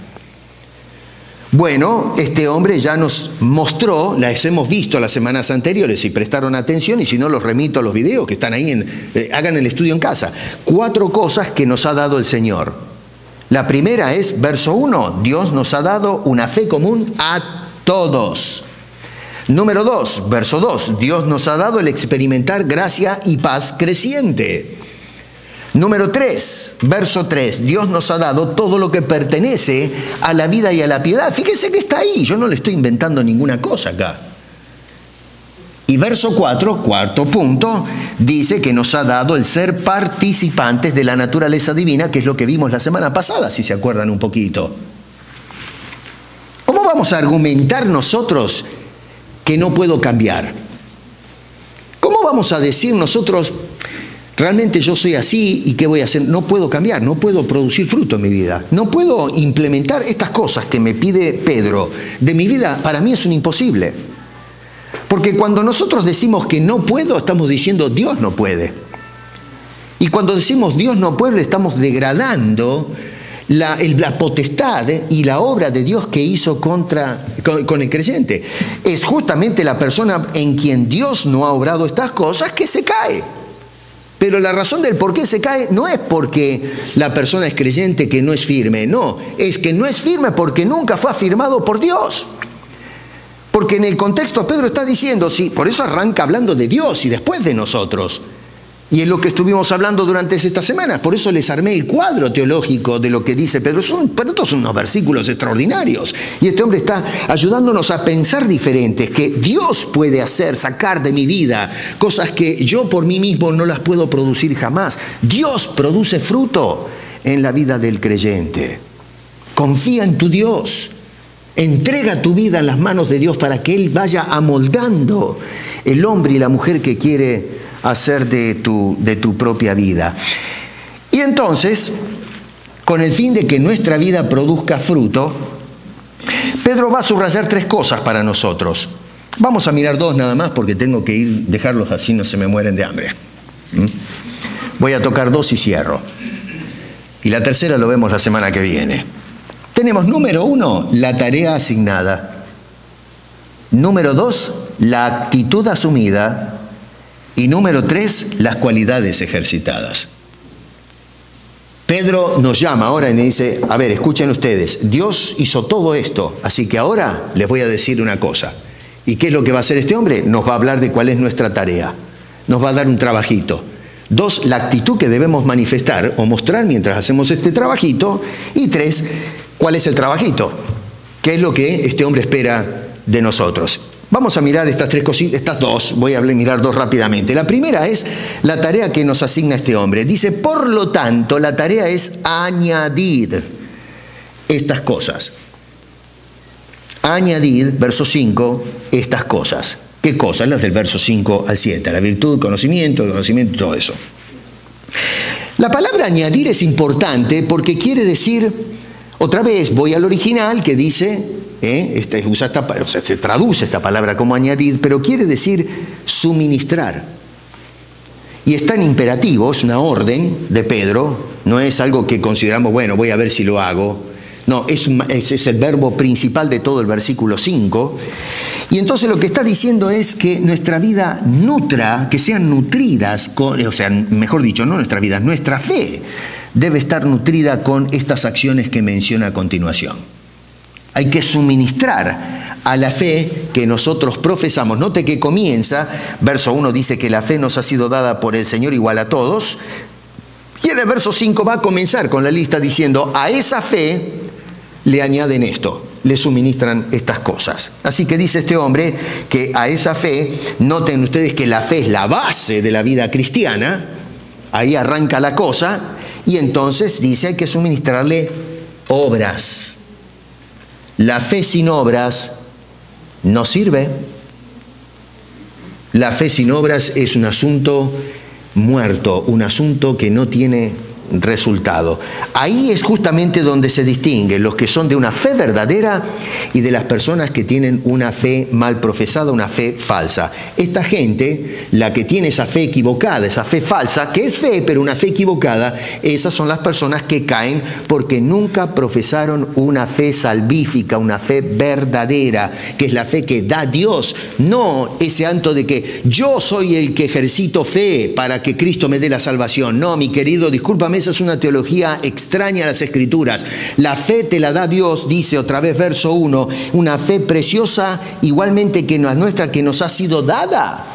Bueno, este hombre ya nos mostró, las hemos visto las semanas anteriores, si prestaron atención, y si no los remito a los videos que están ahí, hagan el estudio en casa. 4 cosas que nos ha dado el Señor. La primera es, verso 1, Dios nos ha dado una fe común a todos. Número 2, verso 2, Dios nos ha dado el experimentar gracia y paz creciente. Número 3, verso 3, Dios nos ha dado todo lo que pertenece a la vida y a la piedad. Fíjese que está ahí, yo no le estoy inventando ninguna cosa acá. Y verso 4, cuarto punto, dice que nos ha dado el ser participantes de la naturaleza divina, que es lo que vimos la semana pasada, si se acuerdan un poquito. ¿Cómo vamos a argumentar nosotros que no puedo cambiar? ¿Cómo vamos a decir nosotros, realmente yo soy así y qué voy a hacer? No puedo cambiar, no puedo producir fruto en mi vida. No puedo implementar estas cosas que me pide Pedro de mi vida. Para mí es un imposible. Porque cuando nosotros decimos que no puedo, estamos diciendo Dios no puede. Y cuando decimos Dios no puede, estamos degradando la potestad y la obra de Dios que hizo con el creyente. Es justamente la persona en quien Dios no ha obrado estas cosas que se cae. Pero la razón del por qué se cae no es porque la persona es creyente que no es firme, no, es que no es firme porque nunca fue afirmado por Dios. Porque en el contexto Pedro está diciendo, sí, por eso arranca hablando de Dios y después de nosotros. Y es lo que estuvimos hablando durante esta semana. Por eso les armé el cuadro teológico de lo que dice Pedro. Pero estos son unos versículos extraordinarios. Y este hombre está ayudándonos a pensar diferentes, que Dios puede hacer, sacar de mi vida cosas que yo por mí mismo no las puedo producir jamás. Dios produce fruto en la vida del creyente. Confía en tu Dios. Entrega tu vida en las manos de Dios para que Él vaya amoldando el hombre y la mujer que quiere hacer de tu propia vida. Y entonces, con el fin de que nuestra vida produzca fruto, Pedro va a subrayar 3 cosas para nosotros. Vamos a mirar 2 nada más porque tengo que dejarlos así, no se me mueren de hambre. Voy a tocar 2 y cierro. Y la tercera lo vemos la semana que viene. Tenemos número 1, la tarea asignada. Número 2, la actitud asumida. Y número 3, las cualidades ejercitadas. Pedro nos llama ahora y me dice, a ver, escuchen ustedes, Dios hizo todo esto, así que ahora les voy a decir una cosa. ¿Y qué es lo que va a hacer este hombre? Nos va a hablar de cuál es nuestra tarea. Nos va a dar un trabajito. 2, la actitud que debemos manifestar o mostrar mientras hacemos este trabajito. Y 3, ¿cuál es el trabajito? ¿Qué es lo que este hombre espera de nosotros? Vamos a mirar estas 3 cositas, estas 2, voy a mirar 2 rápidamente. La primera es la tarea que nos asigna este hombre. Dice, por lo tanto, la tarea es añadir estas cosas. Añadir, verso 5, estas cosas. ¿Qué cosas? Las del verso 5 al 7. La virtud, conocimiento, todo eso. La palabra añadir es importante porque quiere decir, otra vez, voy al original que dice... se traduce esta palabra como añadir, pero quiere decir suministrar. Y es tan imperativo, es una orden de Pedro, no es algo que consideramos, bueno, voy a ver si lo hago. No, es el verbo principal de todo el versículo 5. Y entonces lo que está diciendo es que nuestra vida nutra, que sean nutridas, mejor dicho, no nuestra vida, nuestra fe debe estar nutrida con estas acciones que menciona a continuación. Hay que suministrar a la fe que nosotros profesamos. Note que comienza, verso 1 dice que la fe nos ha sido dada por el Señor igual a todos. Y en el verso 5 va a comenzar con la lista diciendo, a esa fe le añaden esto, le suministran estas cosas. Así que dice este hombre que a esa fe, noten ustedes que la fe es la base de la vida cristiana, ahí arranca la cosa, y entonces dice hay que suministrarle obras. La fe sin obras no sirve. La fe sin obras es un asunto muerto, un asunto que no tiene resultado. Ahí es justamente donde se distinguen los que son de una fe verdadera y de las personas que tienen una fe mal profesada, una fe falsa. Esta gente, la que tiene esa fe equivocada, esa fe falsa, que es fe pero una fe equivocada, esas son las personas que caen porque nunca profesaron una fe salvífica, una fe verdadera, que es la fe que da Dios, no ese acto de que yo soy el que ejercito fe para que Cristo me dé la salvación. No, mi querido, discúlpame, esa es una teología extraña a las Escrituras. La fe te la da Dios, dice otra vez verso 1, una fe preciosa igualmente que la nuestra, que nos ha sido dada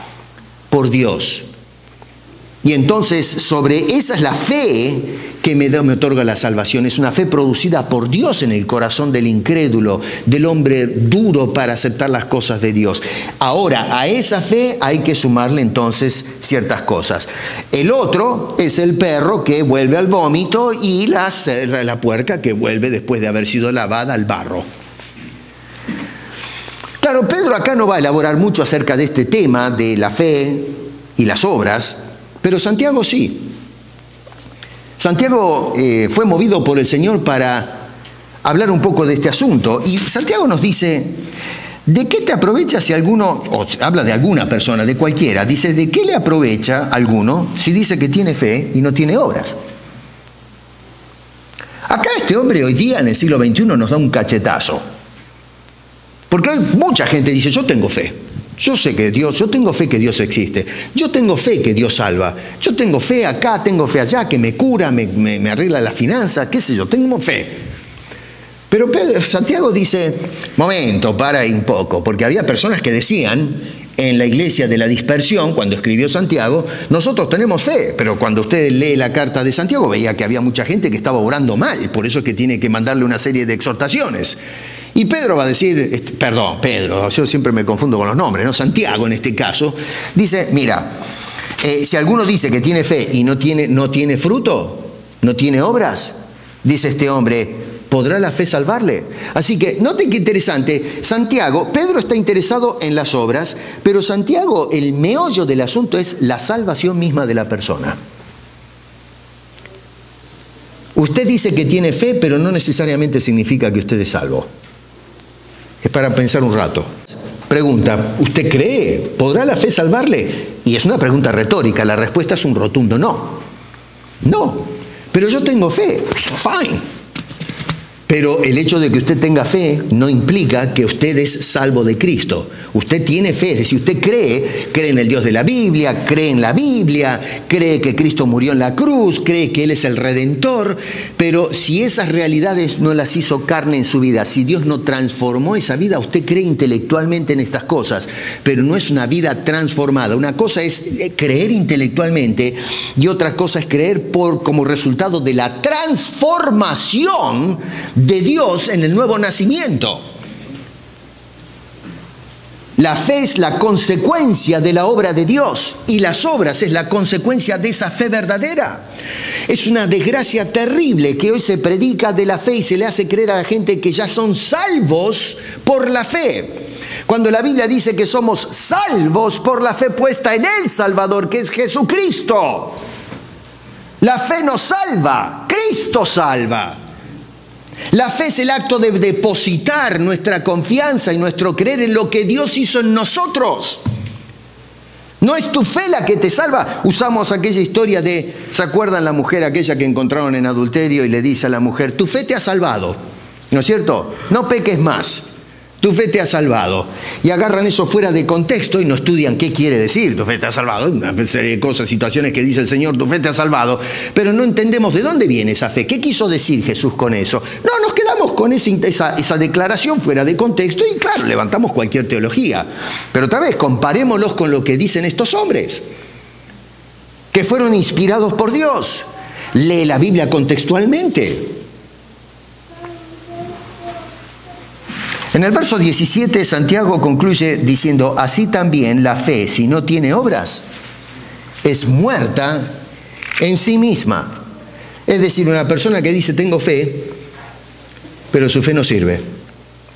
por Dios. Y entonces sobre esa es la fe que me otorga la salvación. Es una fe producida por Dios en el corazón del incrédulo, del hombre duro para aceptar las cosas de Dios. Ahora, a esa fe hay que sumarle entonces ciertas cosas. El otro es el perro que vuelve al vómito y la puerca que vuelve después de haber sido lavada al barro. Claro, Pedro acá no va a elaborar mucho acerca de este tema de la fe y las obras, pero Santiago sí. Santiago fue movido por el Señor para hablar un poco de este asunto. Y Santiago nos dice, ¿de qué te aprovecha si alguno, o habla de alguna persona, de cualquiera, dice, ¿de qué le aprovecha a alguno si dice que tiene fe y no tiene obras? Acá este hombre hoy día en el siglo XXI nos da un cachetazo. Porque hay mucha gente que dice, yo tengo fe. Yo sé que Dios, yo tengo fe que Dios existe. Yo tengo fe que Dios salva. Yo tengo fe acá, tengo fe allá, que me cura, me arregla las finanzas, qué sé yo, tengo fe. Pero Santiago dice, momento, para ahí un poco, porque había personas que decían en la iglesia de la dispersión, cuando escribió Santiago, nosotros tenemos fe, pero cuando usted lee la carta de Santiago veía que había mucha gente que estaba orando mal, por eso es que tiene que mandarle una serie de exhortaciones. Y Pedro va a decir, Pedro, yo siempre me confundo con los nombres, ¿no? Santiago en este caso, dice, mira, si alguno dice que tiene fe y no tiene fruto, no tiene obras, dice este hombre, ¿podrá la fe salvarle? Así que, noten qué interesante, Santiago, Pedro está interesado en las obras, pero Santiago, el meollo del asunto es la salvación misma de la persona. Usted dice que tiene fe, pero no necesariamente significa que usted es salvo. Es para pensar un rato. Pregunta, ¿usted cree? ¿Podrá la fe salvarle? Y es una pregunta retórica, la respuesta es un rotundo no. No, pero yo tengo fe, fine. Pero el hecho de que usted tenga fe no implica que usted es salvo de Cristo. Usted tiene fe, es decir, usted cree en el Dios de la Biblia, cree en la Biblia, cree que Cristo murió en la cruz, cree que Él es el Redentor, pero si esas realidades no las hizo carne en su vida, si Dios no transformó esa vida, usted cree intelectualmente en estas cosas, pero no es una vida transformada. Una cosa es creer intelectualmente y otra cosa es creer como resultado de la transformación de Dios en el nuevo nacimiento. La fe es la consecuencia de la obra de Dios y las obras es la consecuencia de esa fe verdadera. Es una desgracia terrible que hoy se predica de la fe y se le hace creer a la gente que ya son salvos por la fe. Cuando la Biblia dice que somos salvos por la fe puesta en el Salvador, que es Jesucristo. La fe nos salva, Cristo salva. La fe es el acto de depositar nuestra confianza y nuestro creer en lo que Dios hizo en nosotros. No es tu fe la que te salva. Usamos aquella historia de, ¿se acuerdan la mujer aquella que encontraron en adulterio y le dice a la mujer, tu fe te ha salvado? ¿No es cierto? No peques más. Tu fe te ha salvado. Y agarran eso fuera de contexto y no estudian qué quiere decir. Tu fe te ha salvado. Una serie de cosas, situaciones que dice el Señor, tu fe te ha salvado. Pero no entendemos de dónde viene esa fe. ¿Qué quiso decir Jesús con eso? No, nos quedamos con esa declaración fuera de contexto y claro, levantamos cualquier teología. Pero otra vez, comparémoslos con lo que dicen estos hombres, que fueron inspirados por Dios. Lee la Biblia contextualmente. En el verso 17, Santiago concluye diciendo, así también la fe, si no tiene obras, es muerta en sí misma. Es decir, una persona que dice, tengo fe, pero su fe no sirve.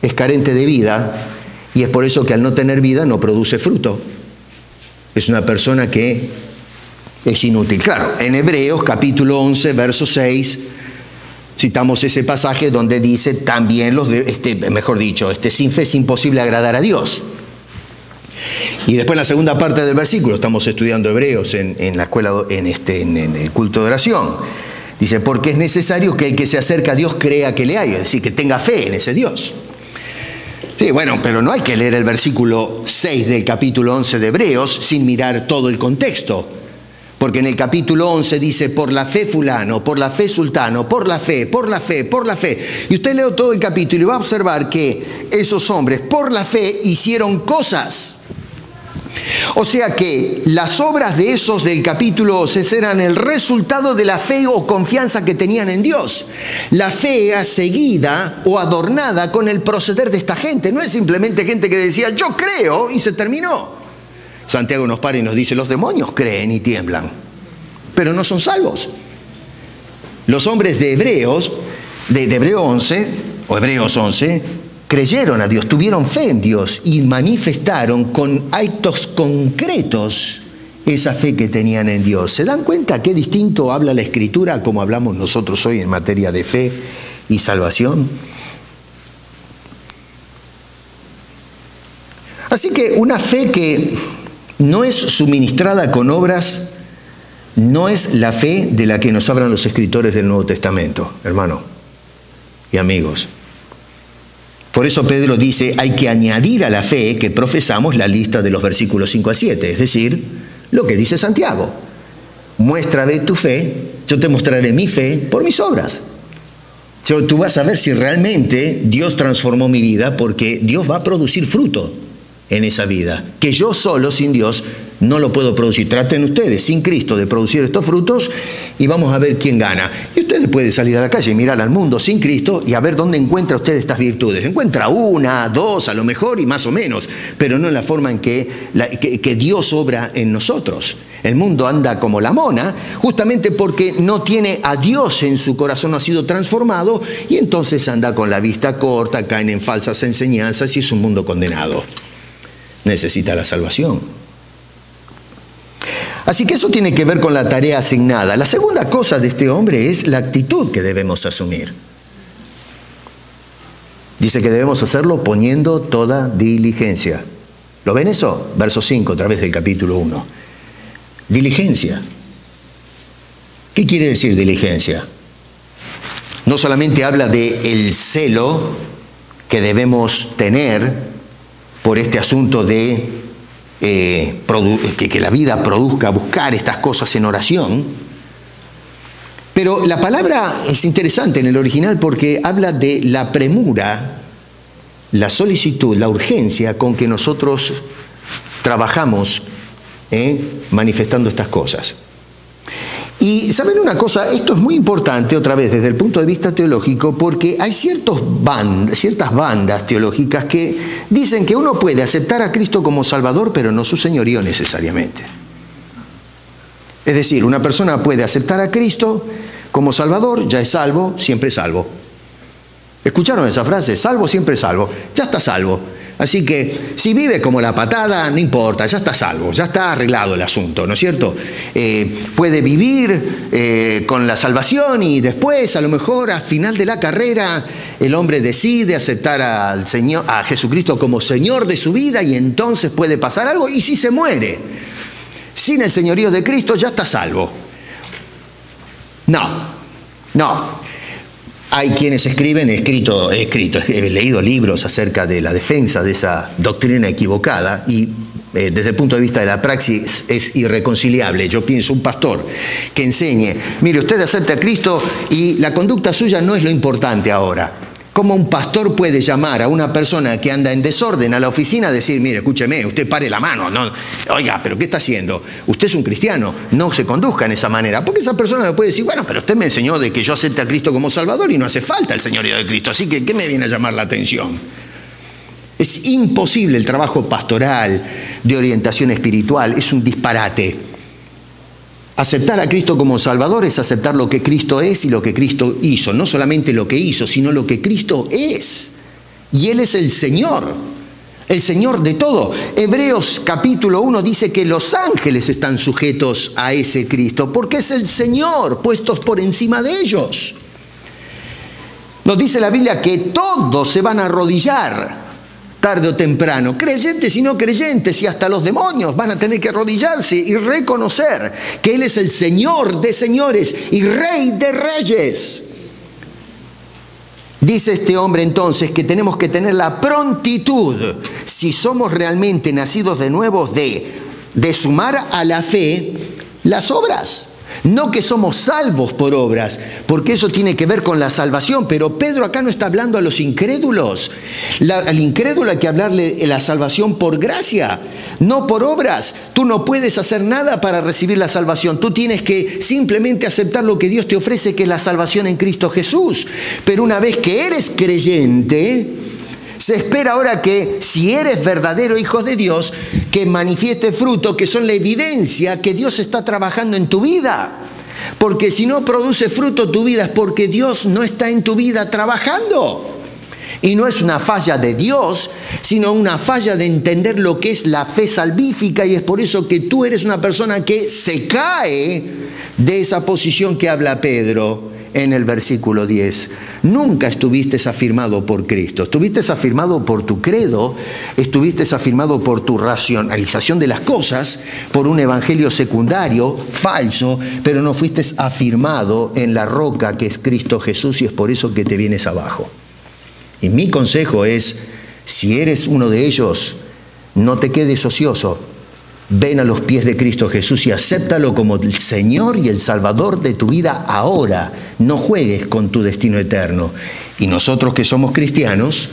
Es carente de vida y es por eso que al no tener vida no produce fruto. Es una persona que es inútil. Claro, en Hebreos capítulo 11, verso 6, citamos ese pasaje donde dice también sin fe es imposible agradar a Dios. Y después en la segunda parte del versículo, estamos estudiando Hebreos en la escuela, en el culto de oración. Dice, porque es necesario que el que se acerca a Dios crea que le hay, es decir, que tenga fe en ese Dios. Sí, bueno, pero no hay que leer el versículo 6 del capítulo 11 de Hebreos sin mirar todo el contexto. Porque en el capítulo 11 dice, por la fe fulano, por la fe sultano, por la fe, por la fe, por la fe. Y usted lee todo el capítulo y va a observar que esos hombres, por la fe, hicieron cosas. O sea que las obras de esos del capítulo 11 eran el resultado de la fe o confianza que tenían en Dios. La fe era seguida o adornada con el proceder de esta gente. No es simplemente gente que decía, yo creo, y se terminó. Santiago nos para y nos dice, los demonios creen y tiemblan, pero no son salvos. Los hombres de Hebreos, de Hebreos 11, creyeron a Dios, tuvieron fe en Dios y manifestaron con actos concretos esa fe que tenían en Dios. ¿Se dan cuenta qué distinto habla la Escritura como hablamos nosotros hoy en materia de fe y salvación? Así que una fe que no es suministrada con obras, no es la fe de la que nos hablan los escritores del Nuevo Testamento, hermano. y amigos. Por eso Pedro dice, hay que añadir a la fe que profesamos la lista de los versículos 5 al 7, es decir, lo que dice Santiago. Muéstrame tu fe, yo te mostraré mi fe por mis obras. Tú vas a ver si realmente Dios transformó mi vida, porque Dios va a producir fruto en esa vida, que yo solo, sin Dios, no lo puedo producir. Traten ustedes, sin Cristo, de producir estos frutos y vamos a ver quién gana. Y ustedes pueden salir a la calle y mirar al mundo sin Cristo y a ver dónde encuentra usted estas virtudes. Encuentra una, dos, a lo mejor y más o menos, pero no en la forma en que Dios obra en nosotros. El mundo anda como la mona, justamente porque no tiene a Dios en su corazón, no ha sido transformado, y entonces anda con la vista corta, caen en falsas enseñanzas y es un mundo condenado. Necesita la salvación. Así que eso tiene que ver con la tarea asignada. La segunda cosa de este hombre es la actitud que debemos asumir. Dice que debemos hacerlo poniendo toda diligencia. ¿Lo ven eso? Verso 5, a través del capítulo 1. Diligencia. ¿Qué quiere decir diligencia? No solamente habla de el celo que debemos tener por este asunto de que la vida produzca, buscar estas cosas en oración, pero la palabra es interesante en el original porque habla de la premura, la solicitud, la urgencia con que nosotros trabajamos manifestando estas cosas. Y ¿saben una cosa? Esto es muy importante, otra vez, desde el punto de vista teológico, porque hay ciertas bandas teológicas que dicen que uno puede aceptar a Cristo como Salvador, pero no su señorío necesariamente. Es decir, una persona puede aceptar a Cristo como Salvador, ya es salvo, siempre es salvo. ¿Escucharon esa frase? Salvo, siempre salvo. Ya está salvo. Así que si vive como la patada, no importa, ya está salvo, ya está arreglado el asunto, ¿no es cierto? Puede vivir con la salvación y después, a lo mejor, al final de la carrera, el hombre decide aceptar al Señor, a Jesucristo como Señor de su vida, y entonces puede pasar algo, y si se muere sin el señorío de Cristo, ya está salvo. No. Hay quienes escriben, he leído libros acerca de la defensa de esa doctrina equivocada y desde el punto de vista de la praxis es irreconciliable. Yo pienso un pastor que enseñe, mire, usted acepta a Cristo y la conducta suya no es lo importante ahora. ¿Cómo un pastor puede llamar a una persona que anda en desorden a la oficina y decir, mire, escúcheme, usted pare la mano, no, oiga, pero ¿qué está haciendo? Usted es un cristiano, no se conduzca en esa manera. Porque esa persona me puede decir, bueno, pero usted me enseñó de que yo acepte a Cristo como Salvador y no hace falta el señorío de Cristo, así que ¿qué me viene a llamar la atención? Es imposible el trabajo pastoral de orientación espiritual, es un disparate. Aceptar a Cristo como Salvador es aceptar lo que Cristo es y lo que Cristo hizo. No solamente lo que hizo, sino lo que Cristo es. Y Él es el Señor de todo. Hebreos capítulo 1 dice que los ángeles están sujetos a ese Cristo, porque es el Señor, puestos por encima de ellos. Nos dice la Biblia que todos se van a arrodillar tarde o temprano, creyentes y no creyentes, y hasta los demonios van a tener que arrodillarse y reconocer que Él es el Señor de señores y Rey de reyes. Dice este hombre entonces que tenemos que tener la prontitud, si somos realmente nacidos de nuevo, de sumar a la fe las obras. No que somos salvos por obras, porque eso tiene que ver con la salvación, pero Pedro acá no está hablando a los incrédulos. Al incrédulo hay que hablarle la salvación por gracia, no por obras. Tú no puedes hacer nada para recibir la salvación, tú tienes que simplemente aceptar lo que Dios te ofrece, que es la salvación en Cristo Jesús. Pero una vez que eres creyente, se espera ahora que, si eres verdadero hijo de Dios, que manifieste fruto, que son la evidencia que Dios está trabajando en tu vida. Porque si no produce fruto tu vida es porque Dios no está en tu vida trabajando. Y no es una falla de Dios, sino una falla de entender lo que es la fe salvífica, y es por eso que tú eres una persona que se cae de esa posición que habla Pedro. en el versículo 10. Nunca estuviste afirmado por Cristo. Estuviste afirmado por tu credo, estuviste afirmado por tu racionalización de las cosas, por un evangelio secundario, falso, pero no fuiste afirmado en la roca que es Cristo Jesús, y es por eso que te vienes abajo. Y mi consejo es, si eres uno de ellos, no te quedes ocioso. Ven a los pies de Cristo Jesús y acéptalo como el Señor y el Salvador de tu vida ahora. No juegues con tu destino eterno. Y nosotros que somos cristianos,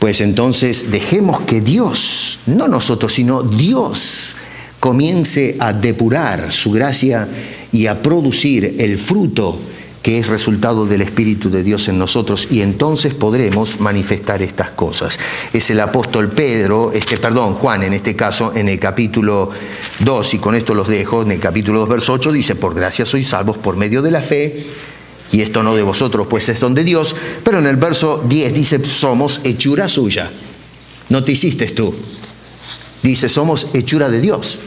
pues entonces dejemos que Dios, no nosotros, sino Dios, comience a depurar su gracia y a producir el fruto que es resultado del Espíritu de Dios en nosotros, y entonces podremos manifestar estas cosas. Es el apóstol Juan en este caso, en el capítulo 2, y con esto los dejo, en el capítulo 2, verso 8, dice: por gracia sois salvos por medio de la fe, y esto no de vosotros, pues es don de Dios. Pero en el verso 10 dice: somos hechura suya. No te hiciste tú. Dice: somos hechura de Dios.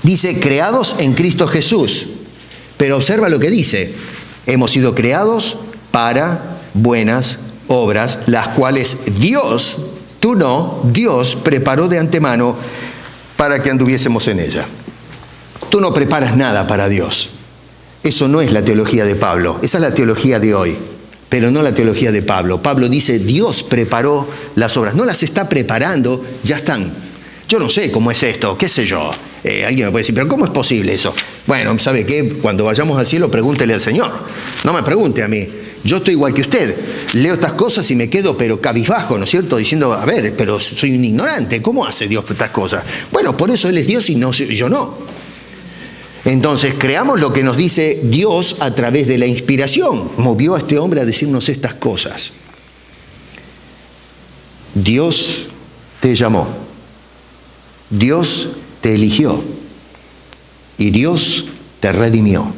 Dice: creados en Cristo Jesús. Pero observa lo que dice: hemos sido creados para buenas obras, las cuales Dios, tú no, Dios preparó de antemano para que anduviésemos en ella. Tú no preparas nada para Dios. Eso no es la teología de Pablo. Esa es la teología de hoy, pero no la teología de Pablo. Pablo dice: Dios preparó las obras. No las está preparando, ya están. Yo no sé cómo es esto, qué sé yo. Alguien me puede decir: ¿pero cómo es posible eso? Bueno, ¿sabe qué? Cuando vayamos al cielo, pregúntele al Señor. No me pregunte a mí. Yo estoy igual que usted. Leo estas cosas y me quedo, pero cabizbajo, ¿no es cierto? Diciendo: a ver, pero soy un ignorante. ¿Cómo hace Dios estas cosas? Bueno, por eso Él es Dios y yo no. Entonces, creamos lo que nos dice Dios a través de la inspiración. Movió a este hombre a decirnos estas cosas. Dios te llamó. Dios te eligió y Dios te redimió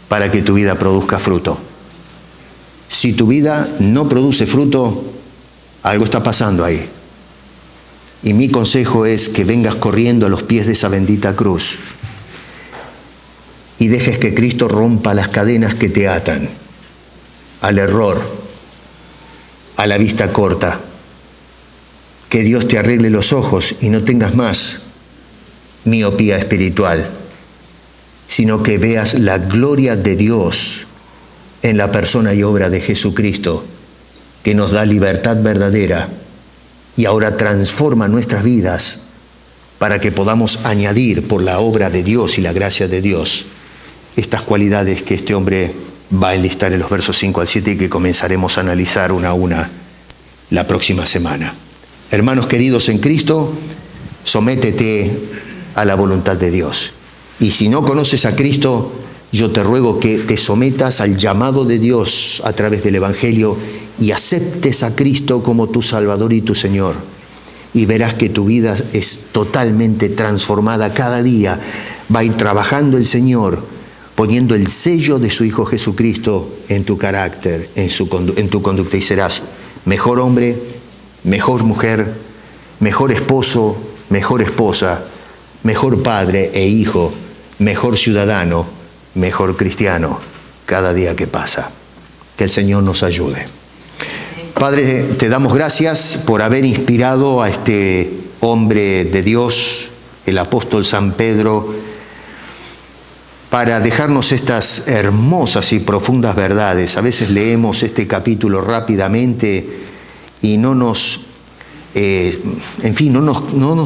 para que tu vida produzca fruto. Si tu vida no produce fruto, algo está pasando ahí. Y mi consejo es que vengas corriendo a los pies de esa bendita cruz y dejes que Cristo rompa las cadenas que te atan al error, a la vista corta. Que Dios te arregle los ojos y no tengas más miopía espiritual, sino que veas la gloria de Dios en la persona y obra de Jesucristo, que nos da libertad verdadera y ahora transforma nuestras vidas para que podamos añadir por la obra de Dios y la gracia de Dios estas cualidades que este hombre va a enlistar en los versos 5 al 7 y que comenzaremos a analizar una a una la próxima semana. Hermanos queridos en Cristo, sométete a la voluntad de Dios. Y si no conoces a Cristo, yo te ruego que te sometas al llamado de Dios a través del Evangelio y aceptes a Cristo como tu Salvador y tu Señor. Y verás que tu vida es totalmente transformada cada día. Va a ir trabajando el Señor, poniendo el sello de su Hijo Jesucristo en tu carácter, en tu conducta, y serás mejor hombre, mejor mujer, mejor esposo, mejor esposa, mejor padre e hijo, mejor ciudadano, mejor cristiano, cada día que pasa. Que el Señor nos ayude. Padre, te damos gracias por haber inspirado a este hombre de Dios, el apóstol San Pedro, para dejarnos estas hermosas y profundas verdades. A veces leemos este capítulo rápidamente y no nos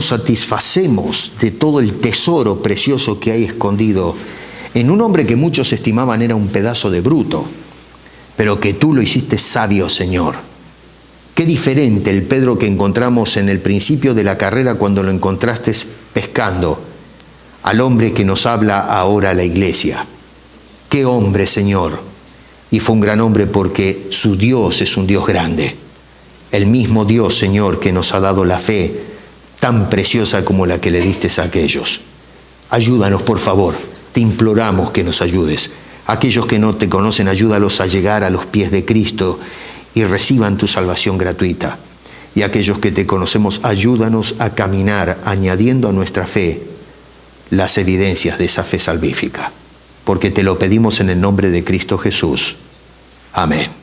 satisfacemos de todo el tesoro precioso que hay escondido en un hombre que muchos estimaban era un pedazo de bruto, pero que tú lo hiciste sabio, Señor. Qué diferente el Pedro que encontramos en el principio de la carrera cuando lo encontraste pescando, al hombre que nos habla ahora la iglesia. Qué hombre, Señor. Y fue un gran hombre porque su Dios es un Dios grande. El mismo Dios, Señor, que nos ha dado la fe tan preciosa como la que le diste a aquellos. Ayúdanos, por favor. Te imploramos que nos ayudes. Aquellos que no te conocen, ayúdalos a llegar a los pies de Cristo y reciban tu salvación gratuita. Y aquellos que te conocemos, ayúdanos a caminar añadiendo a nuestra fe las evidencias de esa fe salvífica. porque te lo pedimos en el nombre de Cristo Jesús. Amén.